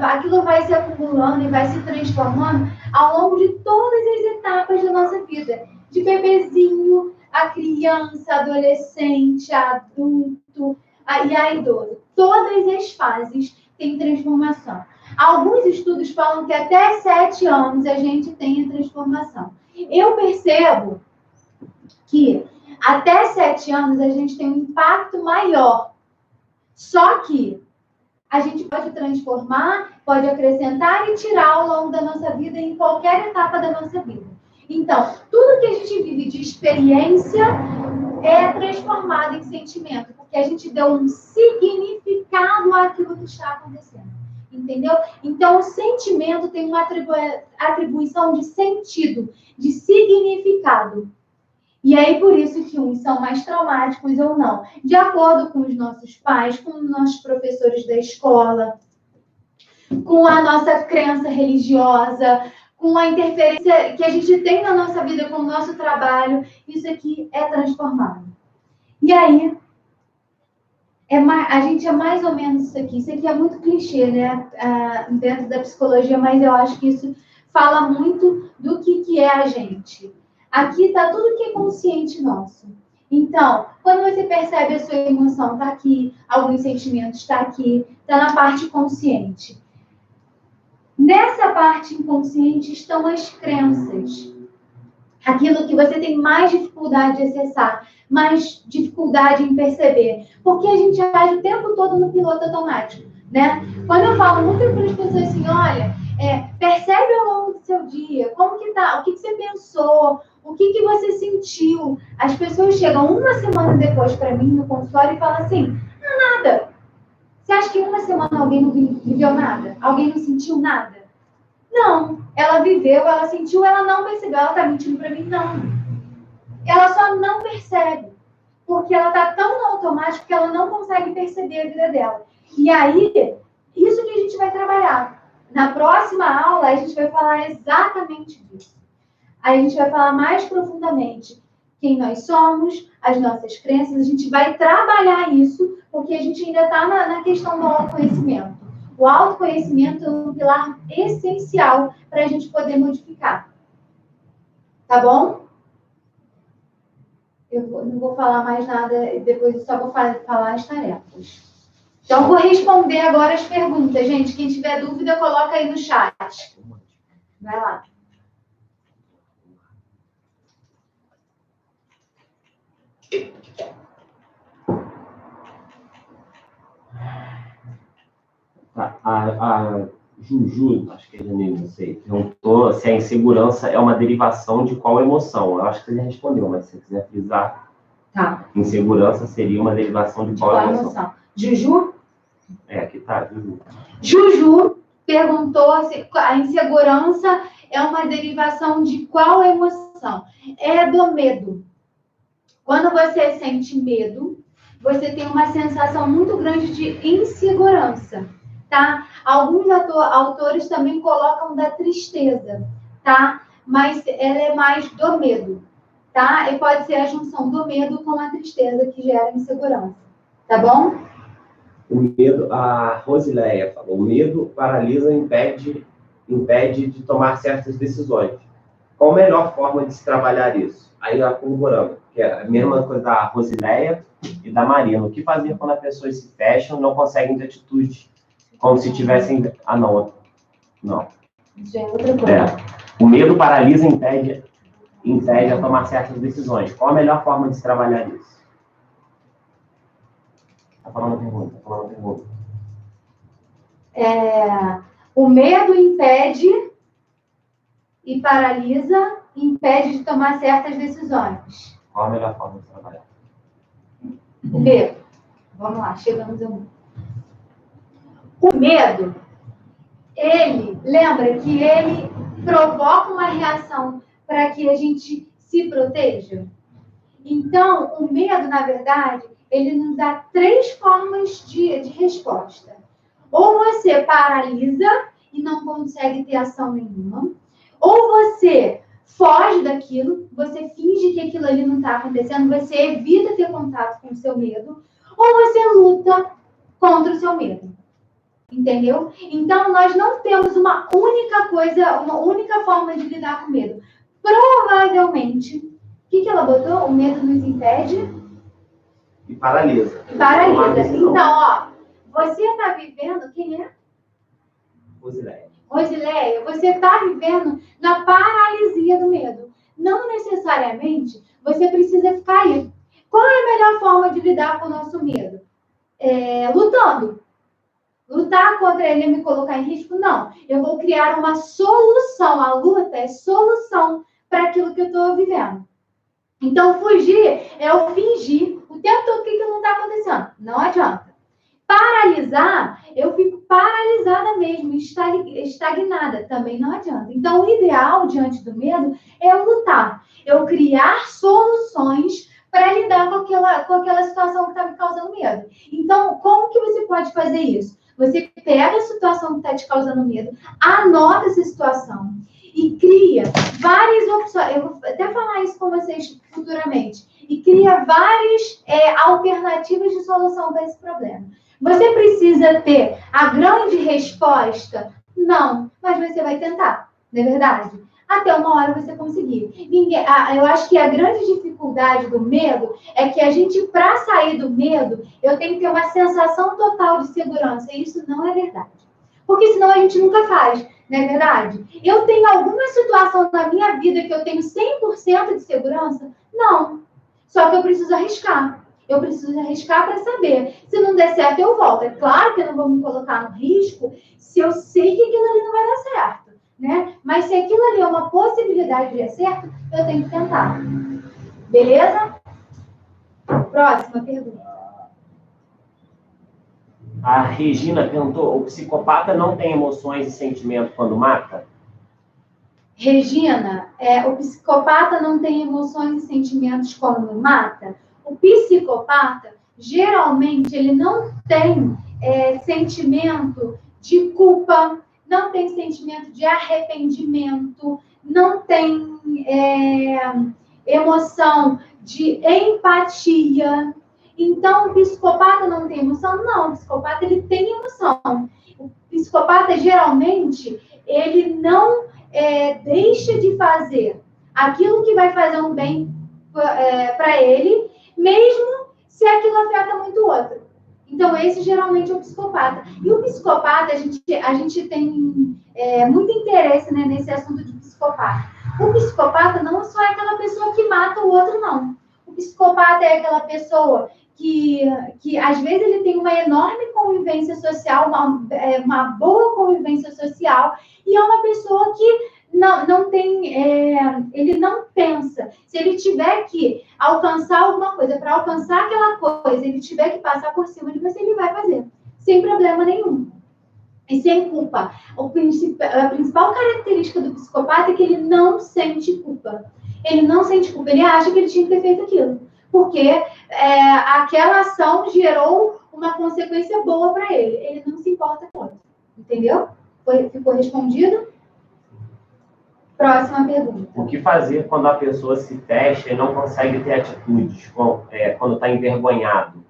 aquilo vai se acumulando e vai se transformando ao longo de todas as etapas da nossa vida. De bebezinho, a criança, adolescente, adulto e a idoso. Todas as fases têm transformação. Alguns estudos falam que até 7 anos a gente tem a transformação. Eu percebo que até 7 anos a gente tem um impacto maior. Só que a gente pode transformar, pode acrescentar e tirar ao longo da nossa vida, em qualquer etapa da nossa vida. Então, tudo que a gente vive de experiência é transformado em sentimento, porque a gente deu um significado àquilo que está acontecendo. Entendeu? Então, o sentimento tem uma atribuição de sentido, de significado. E aí, por isso que uns são mais traumáticos ou não. De acordo com os nossos pais, com os nossos professores da escola, com a nossa crença religiosa, com a interferência que a gente tem na nossa vida com o nosso trabalho, isso aqui é transformado. E aí, a gente é mais ou menos isso aqui. Isso aqui é muito clichê, né? Dentro da psicologia, mas eu acho que isso fala muito do que é a gente. Aqui está tudo que é consciente nosso. Então, quando você percebe a sua emoção, está aqui, alguns sentimentos está aqui, está na parte consciente. Nessa parte inconsciente estão as crenças. Aquilo que você tem mais dificuldade de acessar, mais dificuldade em perceber. Porque a gente age o tempo todo no piloto automático, né? Quando eu falo muito para as pessoas assim, olha, percebe ao longo do seu dia, como que tá, o que você pensou, o que você sentiu. As pessoas chegam uma semana depois para mim no consultório e falam assim, nada. Você acha que uma semana alguém não viveu nada? Alguém não sentiu nada? Não. Ela viveu, ela sentiu, ela não percebeu. Ela está mentindo para mim? Não. Ela só não percebe. Porque ela está tão no automático que ela não consegue perceber a vida dela. E aí, isso que a gente vai trabalhar. Na próxima aula, a gente vai falar exatamente disso. Aí a gente vai falar mais profundamente quem nós somos, as nossas crenças. A gente vai trabalhar isso, porque a gente ainda está na questão do autoconhecimento. O autoconhecimento é um pilar essencial para a gente poder modificar. Tá bom? Eu não vou falar mais nada, depois eu só vou falar as tarefas. Então, vou responder agora as perguntas, gente. Quem tiver dúvida, coloca aí no chat. Vai lá. A Juju, acho que é Janine, não sei, perguntou se a insegurança é uma derivação de qual emoção. Eu acho que você já respondeu, mas se você quiser frisar, Tá. Insegurança seria uma derivação de qual emoção? Juju? Aqui tá, Juju. Juju perguntou se a insegurança é uma derivação de qual emoção? É do medo. Quando você sente medo, você tem uma sensação muito grande de insegurança, tá? Alguns autores também colocam da tristeza, tá? Mas ela é mais do medo, tá? E pode ser a junção do medo com a tristeza que gera insegurança, tá bom? O medo, a Rosileia falou, o medo paralisa e impede de tomar certas decisões. Qual a melhor forma de se trabalhar isso? Aí a corroborando, que é a mesma coisa da Rosileia e da Marina. O que fazer quando as pessoas se fecham e não conseguem ter atitude? Como se tivessem... Ah, não. Não. Isso é outra coisa. O medo paralisa e impede a tomar certas decisões. Qual a melhor forma de se trabalhar isso? Tá falando a pergunta. O medo impede e paralisa, impede de tomar certas decisões. Qual a melhor forma de trabalhar? Medo. Vamos lá, chegamos ao medo. O medo, lembra que ele provoca uma reação para que a gente se proteja? Então, o medo, na verdade, ele nos dá 3 formas de resposta. Ou você paralisa e não consegue ter ação nenhuma, ou você foge daquilo, você finge que aquilo ali não está acontecendo, você evita ter contato com o seu medo, ou você luta contra o seu medo. Entendeu? Então, nós não temos uma única forma de lidar com o medo. Provavelmente, o que ela botou? O medo nos impede? E paralisa. Então, ó, você está vivendo... Quem é? Rosileia, você está vivendo na paralisia do medo. Não necessariamente você precisa ficar aí. Qual é a melhor forma de lidar com o nosso medo? Lutando. Lutar contra ele e me colocar em risco? Não. Eu vou criar uma solução. A luta é solução para aquilo que eu estou vivendo. Então, fugir é eu fingir o tempo todo que não está acontecendo. Não adianta. Paralisar, eu fico paralisada mesmo, estagnada. Também não adianta. Então, o ideal diante do medo é eu lutar. Eu criar soluções para lidar com aquela situação que está me causando medo. Então, como que você pode fazer isso? Você pega a situação que está te causando medo, anota essa situação e cria várias opções. Eu vou até falar isso com vocês futuramente. E cria várias alternativas de solução para esse problema. Você precisa ter a grande resposta? Não, mas você vai tentar, não é verdade? Até uma hora você conseguir. Eu acho que a grande dificuldade do medo é que a gente, para sair do medo, eu tenho que ter uma sensação total de segurança. E isso não é verdade. Porque senão a gente nunca faz, não é verdade? Eu tenho alguma situação na minha vida que eu tenho 100% de segurança? Não. Só que eu preciso arriscar. Eu preciso arriscar para saber. Se não der certo, eu volto. É claro que eu não vou me colocar no risco se eu sei que aquilo ali não vai dar certo, né? Mas se aquilo ali é uma possibilidade de dar certo, eu tenho que tentar. Beleza? Próxima pergunta. A Regina perguntou, o psicopata não tem emoções e sentimentos quando mata? Regina, o psicopata não tem emoções e sentimentos quando mata? O psicopata, geralmente, ele não tem sentimento de culpa, não tem sentimento de arrependimento, não tem emoção de empatia. Então, o psicopata não tem emoção? Não, o psicopata ele tem emoção. O psicopata, geralmente, ele não deixa de fazer aquilo que vai fazer um bem para ele, mesmo se aquilo afeta muito o outro. Então, esse geralmente é o psicopata. E o psicopata, a gente tem muito interesse, né, nesse assunto de psicopata. O psicopata não só é aquela pessoa que mata o outro, não. O psicopata é aquela pessoa que às vezes ele tem uma enorme convivência social, uma boa convivência social, e é uma pessoa que não tem, ele não pensa. Se ele tiver que alcançar alguma coisa, para alcançar aquela coisa, ele tiver que passar por cima de você, ele vai fazer, sem problema nenhum. E sem culpa. A principal característica do psicopata é que ele não sente culpa. Ele não sente culpa, ele acha que ele tinha que ter feito aquilo. Porque aquela ação gerou uma consequência boa para ele. Ele não se importa com isso. Entendeu? Ficou respondido? Próxima pergunta. O que fazer quando a pessoa se fecha e não consegue ter atitudes, quando está envergonhado?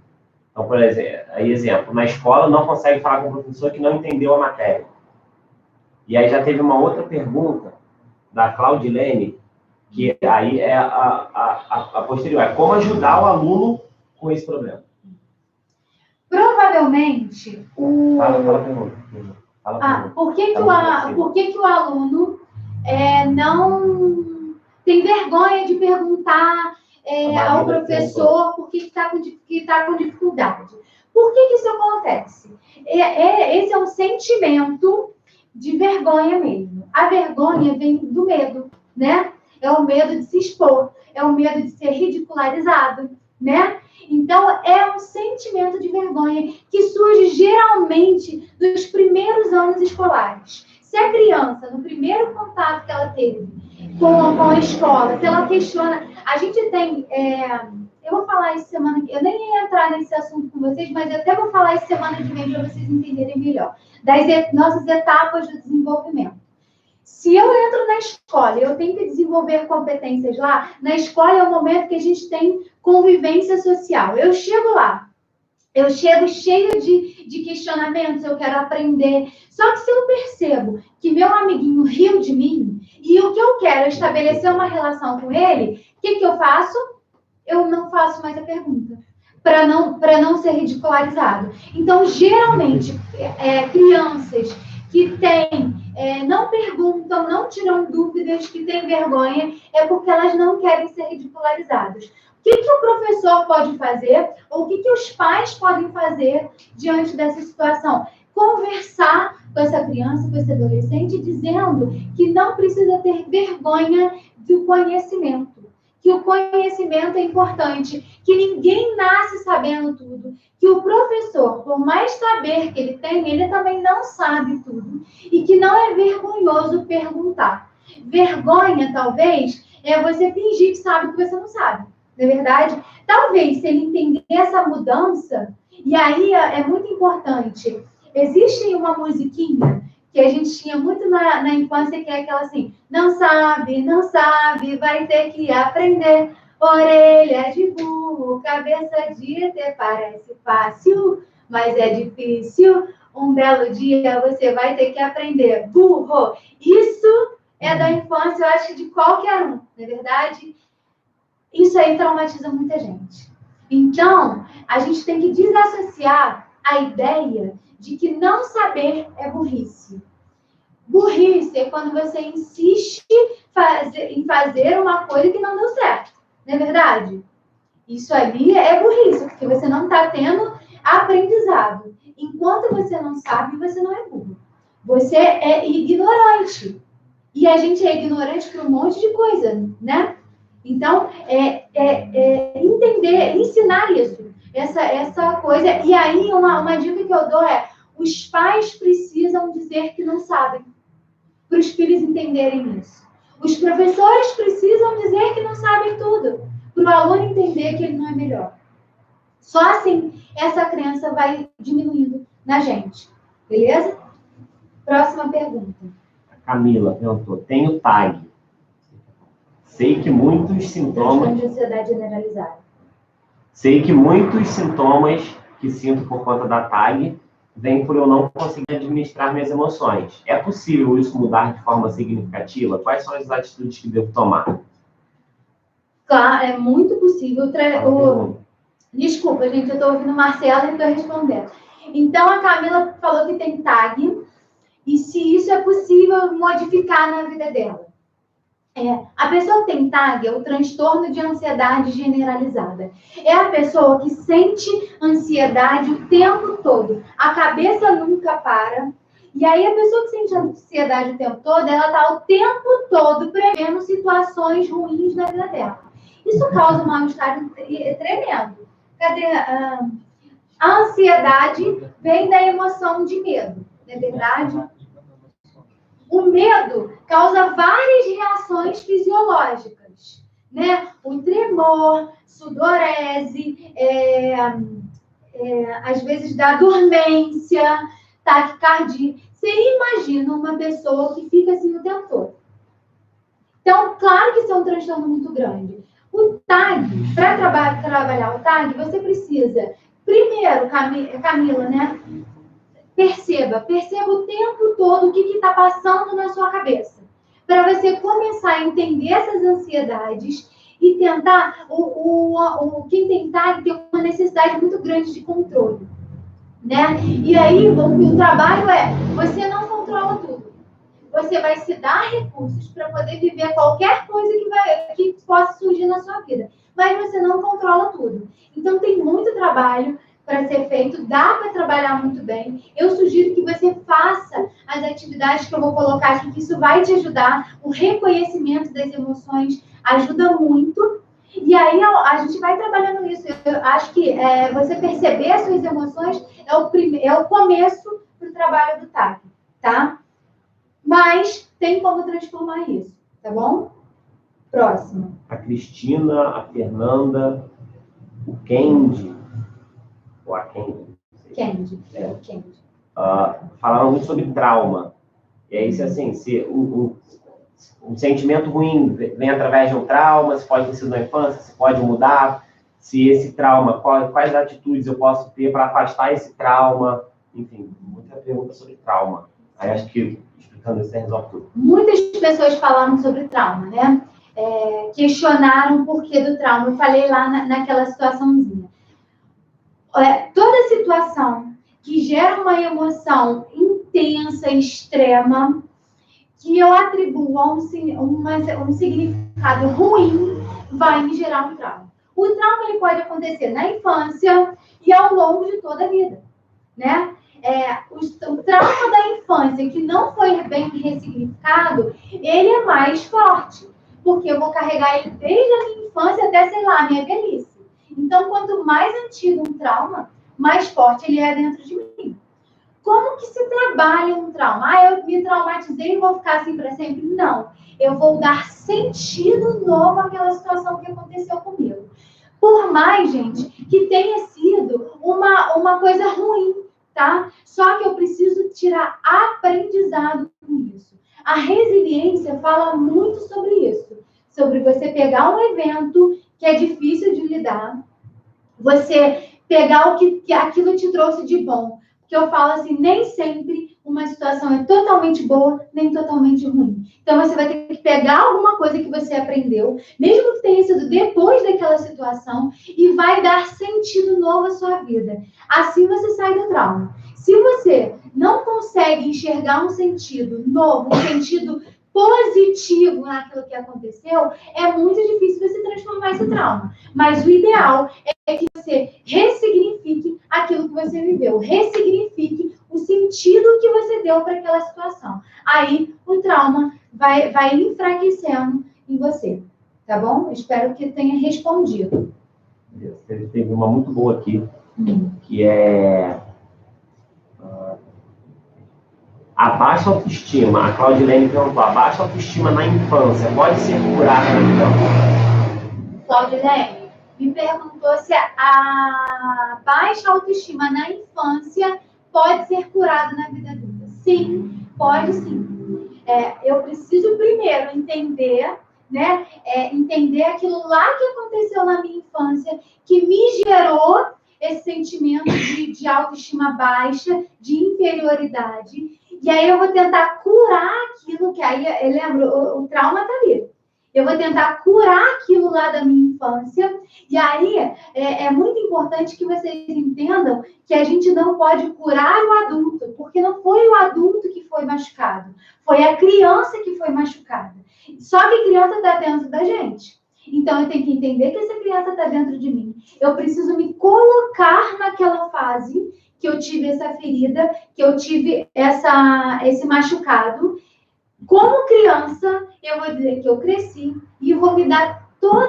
Então, por exemplo, na escola não consegue falar com o professor que não entendeu a matéria. E aí já teve uma outra pergunta da Claudilene, que aí é a posterior. É como ajudar o aluno com esse problema? Provavelmente, Fala a pergunta. Por que o aluno não tem vergonha de perguntar ao professor por que está com dificuldade? Por que isso acontece? Esse é um sentimento de vergonha mesmo. A vergonha vem do medo, né? É o medo de se expor, é o medo de ser ridicularizado, né? Então, é um sentimento de vergonha que surge geralmente nos primeiros anos escolares. Se a criança, no primeiro contato que ela teve com a escola, se ela questiona... A gente tem... eu vou falar isso semana que... Eu nem ia entrar nesse assunto com vocês, mas eu até vou falar isso semana que vem para vocês entenderem melhor. Das nossas etapas do desenvolvimento. Se eu entro na escola e eu tenho que desenvolver competências lá, na escola é o momento que a gente tem convivência social. Eu chego lá, eu chego cheio de questionamentos, eu quero aprender. Só que se eu percebo que meu amiguinho riu de mim e o que eu quero é estabelecer uma relação com ele, o que eu faço? Eu não faço mais a pergunta, para não ser ridicularizado. Então, geralmente, crianças que não perguntam, não tiram dúvidas, que têm vergonha, é porque elas não querem ser ridicularizadas. O que o professor pode fazer, ou o que os pais podem fazer diante dessa situação? Conversar com essa criança, com esse adolescente, dizendo que não precisa ter vergonha do conhecimento, que o conhecimento é importante, que ninguém nasce sabendo tudo, que o professor, por mais saber que ele tem, ele também não sabe tudo, e que não é vergonhoso perguntar. Vergonha, talvez, é você fingir que sabe o que você não sabe, não é verdade? Talvez, se ele entender essa mudança, e aí é muito importante, existe uma musiquinha que a gente tinha muito na infância, que é aquela assim, não sabe, vai ter que aprender. Orelha de burro, cabeça de ET, parece fácil, mas é difícil. Um belo dia você vai ter que aprender. Burro, isso é da infância, eu acho, de qualquer um, não é verdade? Isso aí traumatiza muita gente. Então, a gente tem que desassociar a ideia de que não saber é burrice. Burrice é quando você insiste em fazer uma coisa que não deu certo. Não é verdade? Isso ali é burrice, porque você não está tendo aprendizado. Enquanto você não sabe, você não é burro. Você é ignorante. E a gente é ignorante para um monte de coisa, né? Então, entender, ensinar isso. Essa coisa. E aí, uma dica que eu dou é: os pais precisam dizer que não sabem, para os filhos entenderem isso. Os professores precisam dizer que não sabem tudo, para o aluno entender que ele não é melhor. Só assim, essa crença vai diminuindo na gente. Beleza? Próxima pergunta. A Camila perguntou, tenho TAG. Sei que muitos sintomas... Transtorno de ansiedade generalizada. Sei que muitos sintomas que sinto por conta da TAG vem por eu não conseguir administrar minhas emoções. É possível isso mudar de forma significativa? Quais são as atitudes que devo tomar? Claro, é muito possível. Desculpa, gente, eu estou ouvindo Marcela e estou respondendo. Então, a Camila falou que tem TAG, e se isso é possível modificar na vida dela. A pessoa que tem TAG é o transtorno de ansiedade generalizada. É a pessoa que sente ansiedade o tempo todo. A cabeça nunca para. E aí, a pessoa que sente ansiedade o tempo todo, ela está o tempo todo prevendo situações ruins na vida dela. Isso causa um mal-estar tremendo. Cadê? A ansiedade vem da emoção de medo, não é verdade? O medo causa várias reações fisiológicas, né? O tremor, sudorese, às vezes dá dormência, taquicardia. Você imagina uma pessoa que fica assim o tempo todo. Então, claro que isso é um transtorno muito grande. O TAG, para trabalhar o TAG, você precisa, primeiro, Camila, né? Perceba o tempo todo o que está passando na sua cabeça. Para você começar a entender essas ansiedades e tentar, quem tem TAG tem uma necessidade muito grande de controle, né? E aí, o trabalho você não controla tudo. Você vai se dar recursos para poder viver qualquer coisa que possa surgir na sua vida. Mas você não controla tudo. Então, tem muito trabalho para ser feito. Dá para trabalhar muito bem. Eu sugiro que você faça as atividades que eu vou colocar aqui, que isso vai te ajudar. O reconhecimento das emoções ajuda muito. E aí, a gente vai trabalhando isso. Eu acho que você perceber as suas emoções é o começo para o trabalho do TAG, tá? Mas tem como transformar isso, tá bom? Próximo. A Cristina, a Fernanda, o Kendi, ou a Kendi. Kendi. Falaram muito sobre trauma. E aí, assim, se um sentimento ruim vem através de um trauma, se pode ter sido na infância, se pode mudar, se esse trauma, quais atitudes eu posso ter para afastar esse trauma, enfim, muita pergunta sobre trauma. Aí acho que explicando isso resolve tudo. Muitas pessoas falaram sobre trauma, né? Questionaram o porquê do trauma. Eu falei lá naquela situaçãozinha. Toda situação que gera uma emoção intensa, extrema, que eu atribuo a um significado ruim, vai me gerar um trauma. O trauma ele pode acontecer na infância e ao longo de toda a vida, né? O trauma da infância que não foi bem ressignificado, ele é mais forte, porque eu vou carregar ele desde a minha infância até, sei lá, a minha velhice. Então, quanto mais antigo um trauma, mais forte ele é dentro de mim. Como que se trabalha um trauma? Eu me traumatizei e vou ficar assim para sempre? Não. Eu vou dar sentido novo àquela situação que aconteceu comigo. Por mais, gente, que tenha sido uma coisa ruim, tá? Só que eu preciso tirar aprendizado com isso. A resiliência fala muito sobre isso. Sobre você pegar um evento que é difícil de lidar, você pegar o que aquilo te trouxe de bom. Porque eu falo assim, nem sempre uma situação é totalmente boa, nem totalmente ruim. Então, você vai ter que pegar alguma coisa que você aprendeu, mesmo que tenha sido depois daquela situação, e vai dar sentido novo à sua vida. Assim você sai do trauma. Se você não consegue enxergar um sentido novo, um sentido positivo naquilo que aconteceu, é muito difícil você transformar esse trauma. Mas o ideal é que você ressignifique aquilo que você viveu, ressignifique o sentido que você deu para aquela situação. Aí o trauma vai enfraquecendo em você, tá bom? Espero que tenha respondido. Teve uma muito boa aqui, que é a baixa autoestima. A Claudilene perguntou, a baixa autoestima na infância pode ser curada na vida adulta? Claudilene me perguntou se a baixa autoestima na infância pode ser curada na vida adulta. Sim, pode sim. Eu preciso primeiro entender, né? Entender aquilo lá que aconteceu na minha infância, que me gerou esse sentimento de autoestima baixa, de inferioridade. E aí eu vou tentar curar aquilo que aí, lembra, o trauma tá ali. Eu vou tentar curar aquilo lá da minha infância. E aí é muito importante que vocês entendam que a gente não pode curar o adulto, porque não foi o adulto que foi machucado, foi a criança que foi machucada. Só que a criança está dentro da gente. Então eu tenho que entender que essa criança está dentro de mim. Eu preciso me colocar naquela fase que eu tive essa ferida, que eu tive esse machucado. Como criança, eu vou dizer que eu cresci e eu vou me dar toda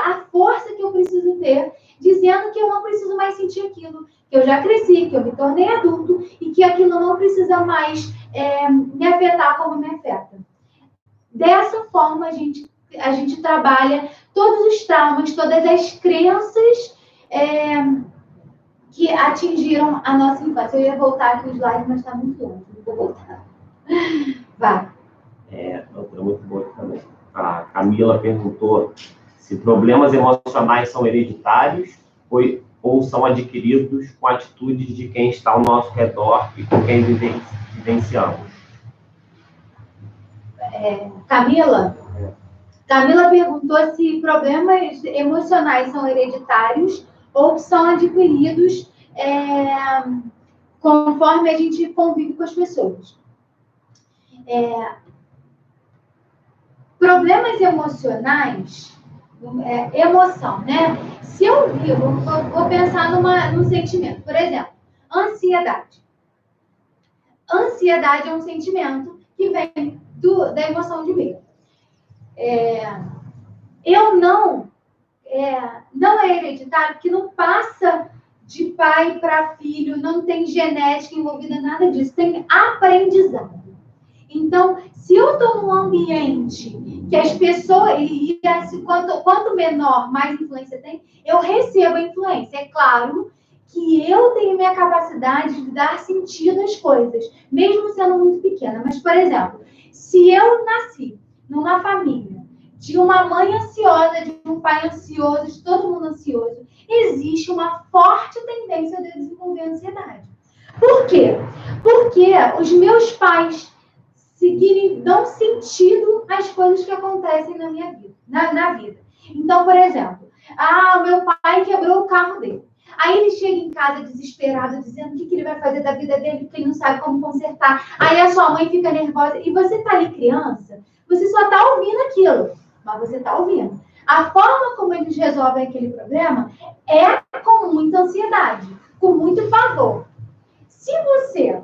a força que eu preciso ter, dizendo que eu não preciso mais sentir aquilo, que eu já cresci, que eu me tornei adulto e que aquilo não precisa mais me afetar como me afeta. Dessa forma, a gente trabalha todos os traumas, todas as crenças que atingiram a nossa infância. Eu ia voltar aqui o slide, mas está muito longe. Não vou voltar. Vai. Outra muito boa também. A Camila perguntou se problemas emocionais são hereditários ou são adquiridos com atitudes de quem está ao nosso redor e com quem vivenciamos. Camila perguntou se problemas emocionais são hereditários ou são adquiridos conforme a gente convive com as pessoas. Problemas emocionais, emoção, né? Se eu vou pensar num sentimento, por exemplo, ansiedade. Ansiedade é um sentimento que vem da emoção de medo. Não é hereditário, porque não passa de pai para filho, não tem genética envolvida, nada disso, tem aprendizado. Então, se eu estou num ambiente que as pessoas, quanto menor, mais influência tem, eu recebo a influência. É claro que eu tenho minha capacidade de dar sentido às coisas, mesmo sendo muito pequena. Mas, por exemplo, se eu nasci numa família de uma mãe ansiosa, de um pai ansioso, de todo mundo ansioso, existe uma forte tendência de desenvolver ansiedade. Por quê? Porque os meus pais dão sentido às coisas que acontecem na minha vida, na vida. Então, por exemplo, o meu pai quebrou o carro dele. Aí ele chega em casa desesperado, dizendo o que ele vai fazer da vida dele, porque ele não sabe como consertar. Aí a sua mãe fica nervosa. E você tá ali criança, você só tá ouvindo aquilo, mas você tá ouvindo. A forma como eles resolvem aquele problema é com muita ansiedade, com muito pavor. Se você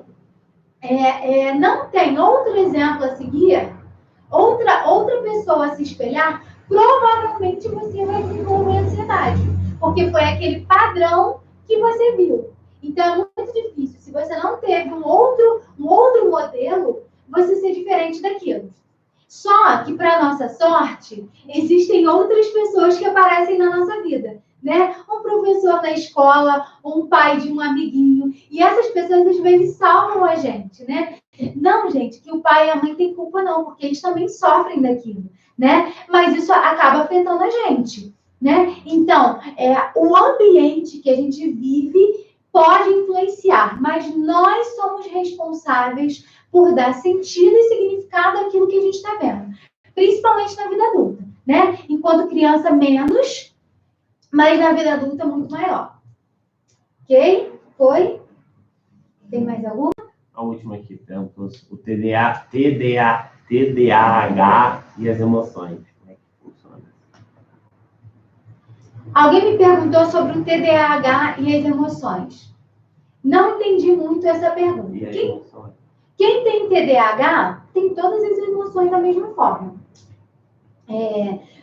não tem outro exemplo a seguir, outra pessoa a se espelhar, provavelmente você vai desenvolver ansiedade, porque foi aquele padrão que você viu. Então é muito difícil, se você não teve um outro modelo, você ser diferente daquilo. Só que, para nossa sorte, existem outras pessoas que aparecem na nossa vida, né? Um professor na escola, um pai de um amiguinho. E essas pessoas, às vezes, salvam a gente, né? Não, gente, que o pai e a mãe têm culpa, não, porque eles também sofrem daquilo, né? Mas isso acaba afetando a gente, né? Então, o ambiente que a gente vive pode influenciar, mas nós somos responsáveis por dar sentido e significado àquilo que a gente está vendo. Principalmente na vida adulta, né? Enquanto criança, menos, mas na vida adulta, muito maior. Ok? Foi? Tem mais alguma? A última aqui, perguntou o TDAH e as emoções. Como é que funciona? Alguém me perguntou sobre o TDAH e as emoções. Não entendi muito essa pergunta. E as emoções? Quem tem TDAH tem todas as emoções da mesma forma.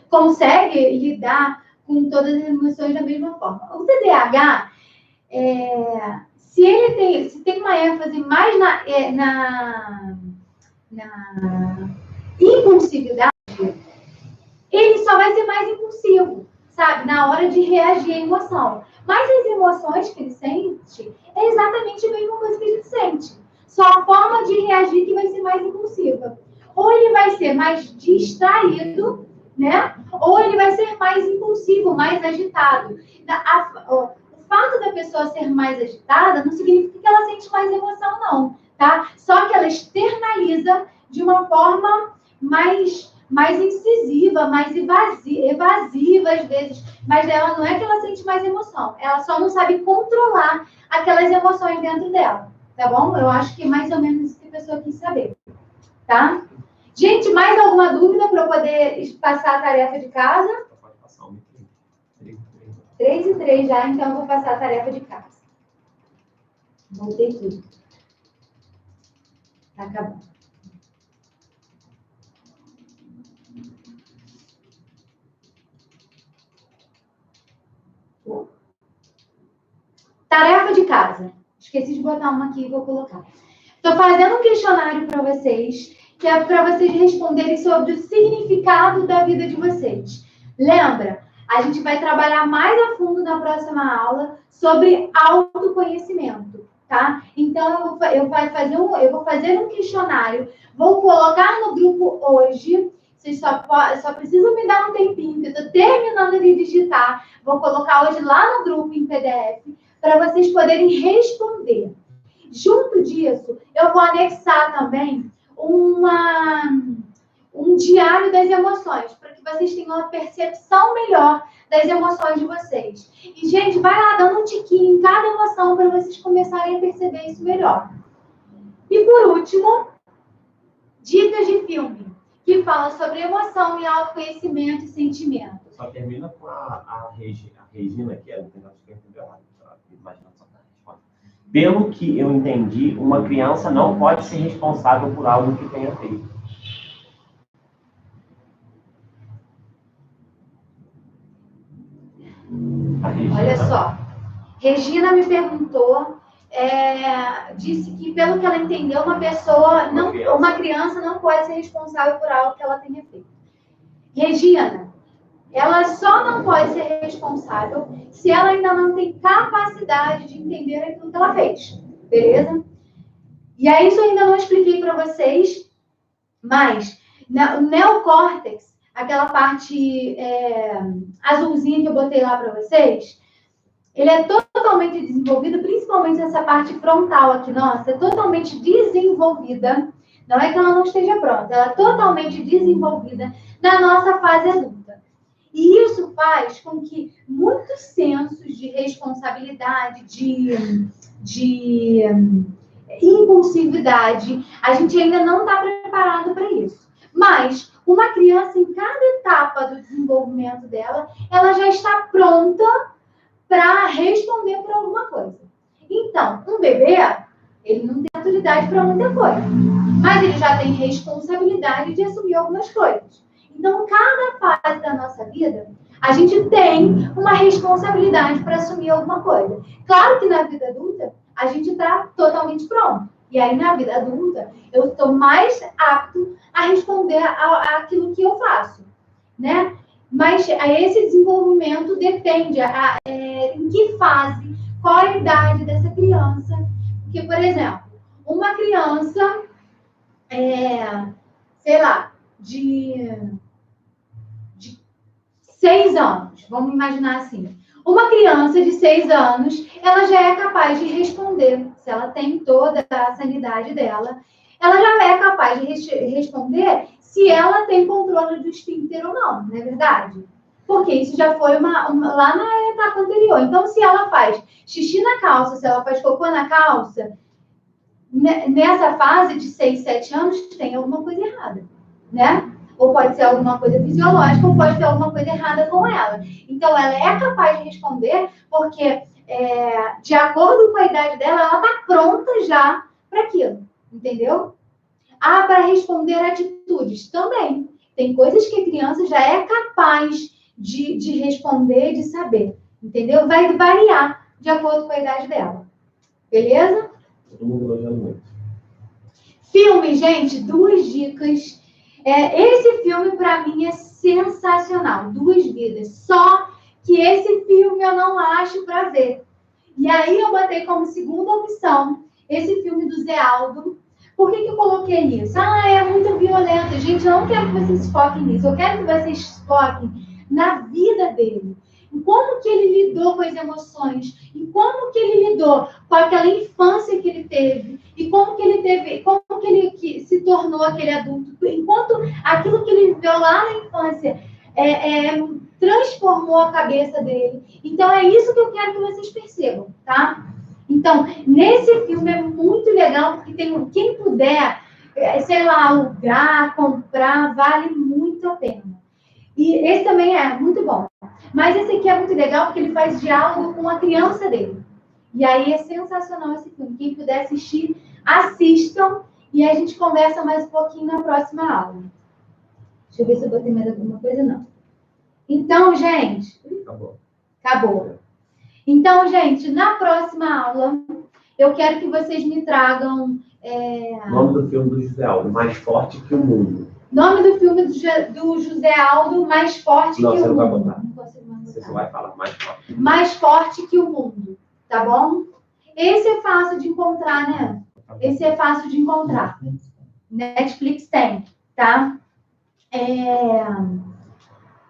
Consegue lidar com todas as emoções da mesma forma. O TDAH, se tem uma ênfase mais na impulsividade, ele só vai ser mais impulsivo, sabe? Na hora de reagir à emoção. Mas as emoções que ele sente é exatamente a mesma coisa que a gente sente. Só a forma de reagir que vai ser mais impulsiva. Ou ele vai ser mais distraído, né? Ou ele vai ser mais impulsivo, mais agitado. O fato da pessoa ser mais agitada não significa que ela sente mais emoção, não, tá? Só que ela externaliza de uma forma mais incisiva, mais evasiva às vezes. Mas ela não é que ela sente mais emoção, ela só não sabe controlar aquelas emoções dentro dela, tá bom? Eu acho que é mais ou menos isso que a pessoa quis saber, tá? Gente, mais alguma dúvida para eu poder passar a tarefa de casa? Pode passar um 3 e 3 já, então eu vou passar a tarefa de casa. Voltei tudo. Tá acabando. Tarefa de casa. Esqueci de botar uma aqui e vou colocar. Estou fazendo um questionário para vocês, que é para vocês responderem sobre o significado da vida de vocês. Lembra? A gente vai trabalhar mais a fundo na próxima aula sobre autoconhecimento, tá? Então, eu vou fazer um questionário, vou colocar no grupo hoje. Vocês só precisam me dar um tempinho, que eu estou terminando de digitar. Vou colocar hoje lá no grupo em PDF, para vocês poderem responder. Junto disso, eu vou anexar também um diário das emoções, para que vocês tenham uma percepção melhor das emoções de vocês. E, gente, vai lá dando um tiquinho em cada emoção para vocês começarem a perceber isso melhor. E, por último, dicas de filme, que fala sobre emoção e autoconhecimento e sentimento. Só termina com a Regina, que é o que eu entendeu lá. Pelo que eu entendi, uma criança não pode ser responsável por algo que tenha feito. Olha só, Regina me perguntou, disse que pelo que ela entendeu, uma criança não pode ser responsável por algo que ela tenha feito. Regina, ela só não pode ser responsável se ela ainda não tem capacidade de entender aquilo que ela fez, beleza? E aí, isso eu ainda não expliquei para vocês, mas o neocórtex, aquela parte azulzinha que eu botei lá para vocês, ele é totalmente desenvolvido, principalmente essa parte frontal aqui, nossa, é totalmente desenvolvida. Não é que ela não esteja pronta, ela é totalmente desenvolvida na nossa fase adulta. E isso faz com que muitos sensos de responsabilidade, de impulsividade, a gente ainda não está preparado para isso. Mas uma criança, em cada etapa do desenvolvimento dela, ela já está pronta para responder por alguma coisa. Então, um bebê, ele não tem maturidade para muita coisa, mas ele já tem responsabilidade de assumir algumas coisas. Então, cada fase da nossa vida, a gente tem uma responsabilidade para assumir alguma coisa. Claro que na vida adulta, a gente está totalmente pronto. E aí, na vida adulta, eu estou mais apto a responder àquilo que eu faço, né? Mas esse desenvolvimento depende em que fase, qual a idade dessa criança. Porque, por exemplo, uma criança, sei lá, de 6 anos, vamos imaginar assim. Uma criança de 6 anos, ela já é capaz de responder, se ela tem toda a sanidade dela, ela já é capaz de responder se ela tem controle do esfíncter ou não é verdade? Porque isso já foi lá na etapa anterior. Então, se ela faz xixi na calça, se ela faz cocô na calça, nessa fase de 6, 7 anos, tem alguma coisa errada, né? Ou pode ser alguma coisa fisiológica, ou pode ter alguma coisa errada com ela. Então, ela é capaz de responder, porque, de acordo com a idade dela, ela está pronta já para aquilo, entendeu? Para responder atitudes também. Tem coisas que a criança já é capaz de responder, de saber, entendeu? Vai variar de acordo com a idade dela. Beleza? Todo mundo elogiando muito. Filme, gente, 2 dicas. Esse filme, para mim, é sensacional. 2 vidas. Só que esse filme eu não acho para ver. E aí eu botei como segunda opção esse filme do Zé Aldo. Por que eu coloquei isso? É muito violento. Gente, eu não quero que vocês foquem nisso. Eu quero que vocês foquem na vida dele. Em como que ele lidou com as emoções. Em como que lidou com aquela infância que ele teve e como que ele teve, como que ele se tornou aquele adulto, enquanto aquilo que ele viveu lá na infância transformou a cabeça dele. Então, é isso que eu quero que vocês percebam, tá? Então, nesse filme é muito legal, porque quem puder, sei lá, alugar, comprar, vale muito a pena. E esse também é muito bom. Mas esse aqui é muito legal, porque ele faz diálogo com a criança dele. E aí é sensacional esse filme. Quem puder assistir, assistam. E a gente conversa mais um pouquinho na próxima aula. Deixa eu ver se eu botei mais alguma coisa, não. Então, gente... Acabou. Então, gente, na próxima aula, eu quero que vocês me tragam... Nome do filme do José Aldo, Mais Forte que o Mundo. Nome do filme do José Aldo, Mais Forte que o Mundo. Não, você não vai botar. Não consigo mais botar. Você só vai falar Mais Forte. Mais Forte que o Mundo, tá bom? Esse é fácil de encontrar, né? Esse é fácil de encontrar. Netflix tem, tá?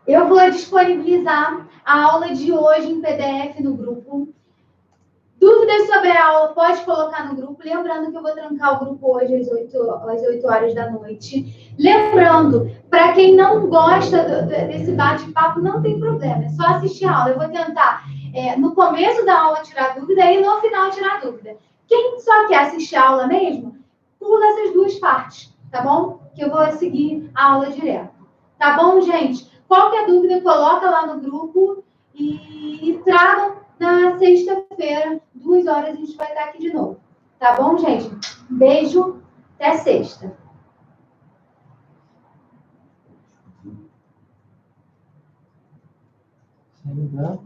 Eu vou disponibilizar a aula de hoje em PDF no grupo. Dúvidas sobre a aula, pode colocar no grupo. Lembrando que eu vou trancar o grupo hoje às 8 horas da noite. Lembrando, para quem não gosta desse bate-papo, não tem problema. É só assistir a aula. Eu vou tentar, no começo da aula, tirar dúvida e no final tirar dúvida. Quem só quer assistir a aula mesmo, pula essas duas partes, tá bom? Que eu vou seguir a aula direto. Tá bom, gente? Qualquer dúvida, coloca lá no grupo e tragam na sexta-feira, 2 horas, a gente vai estar aqui de novo. Tá bom, gente? Beijo, até sexta. Não.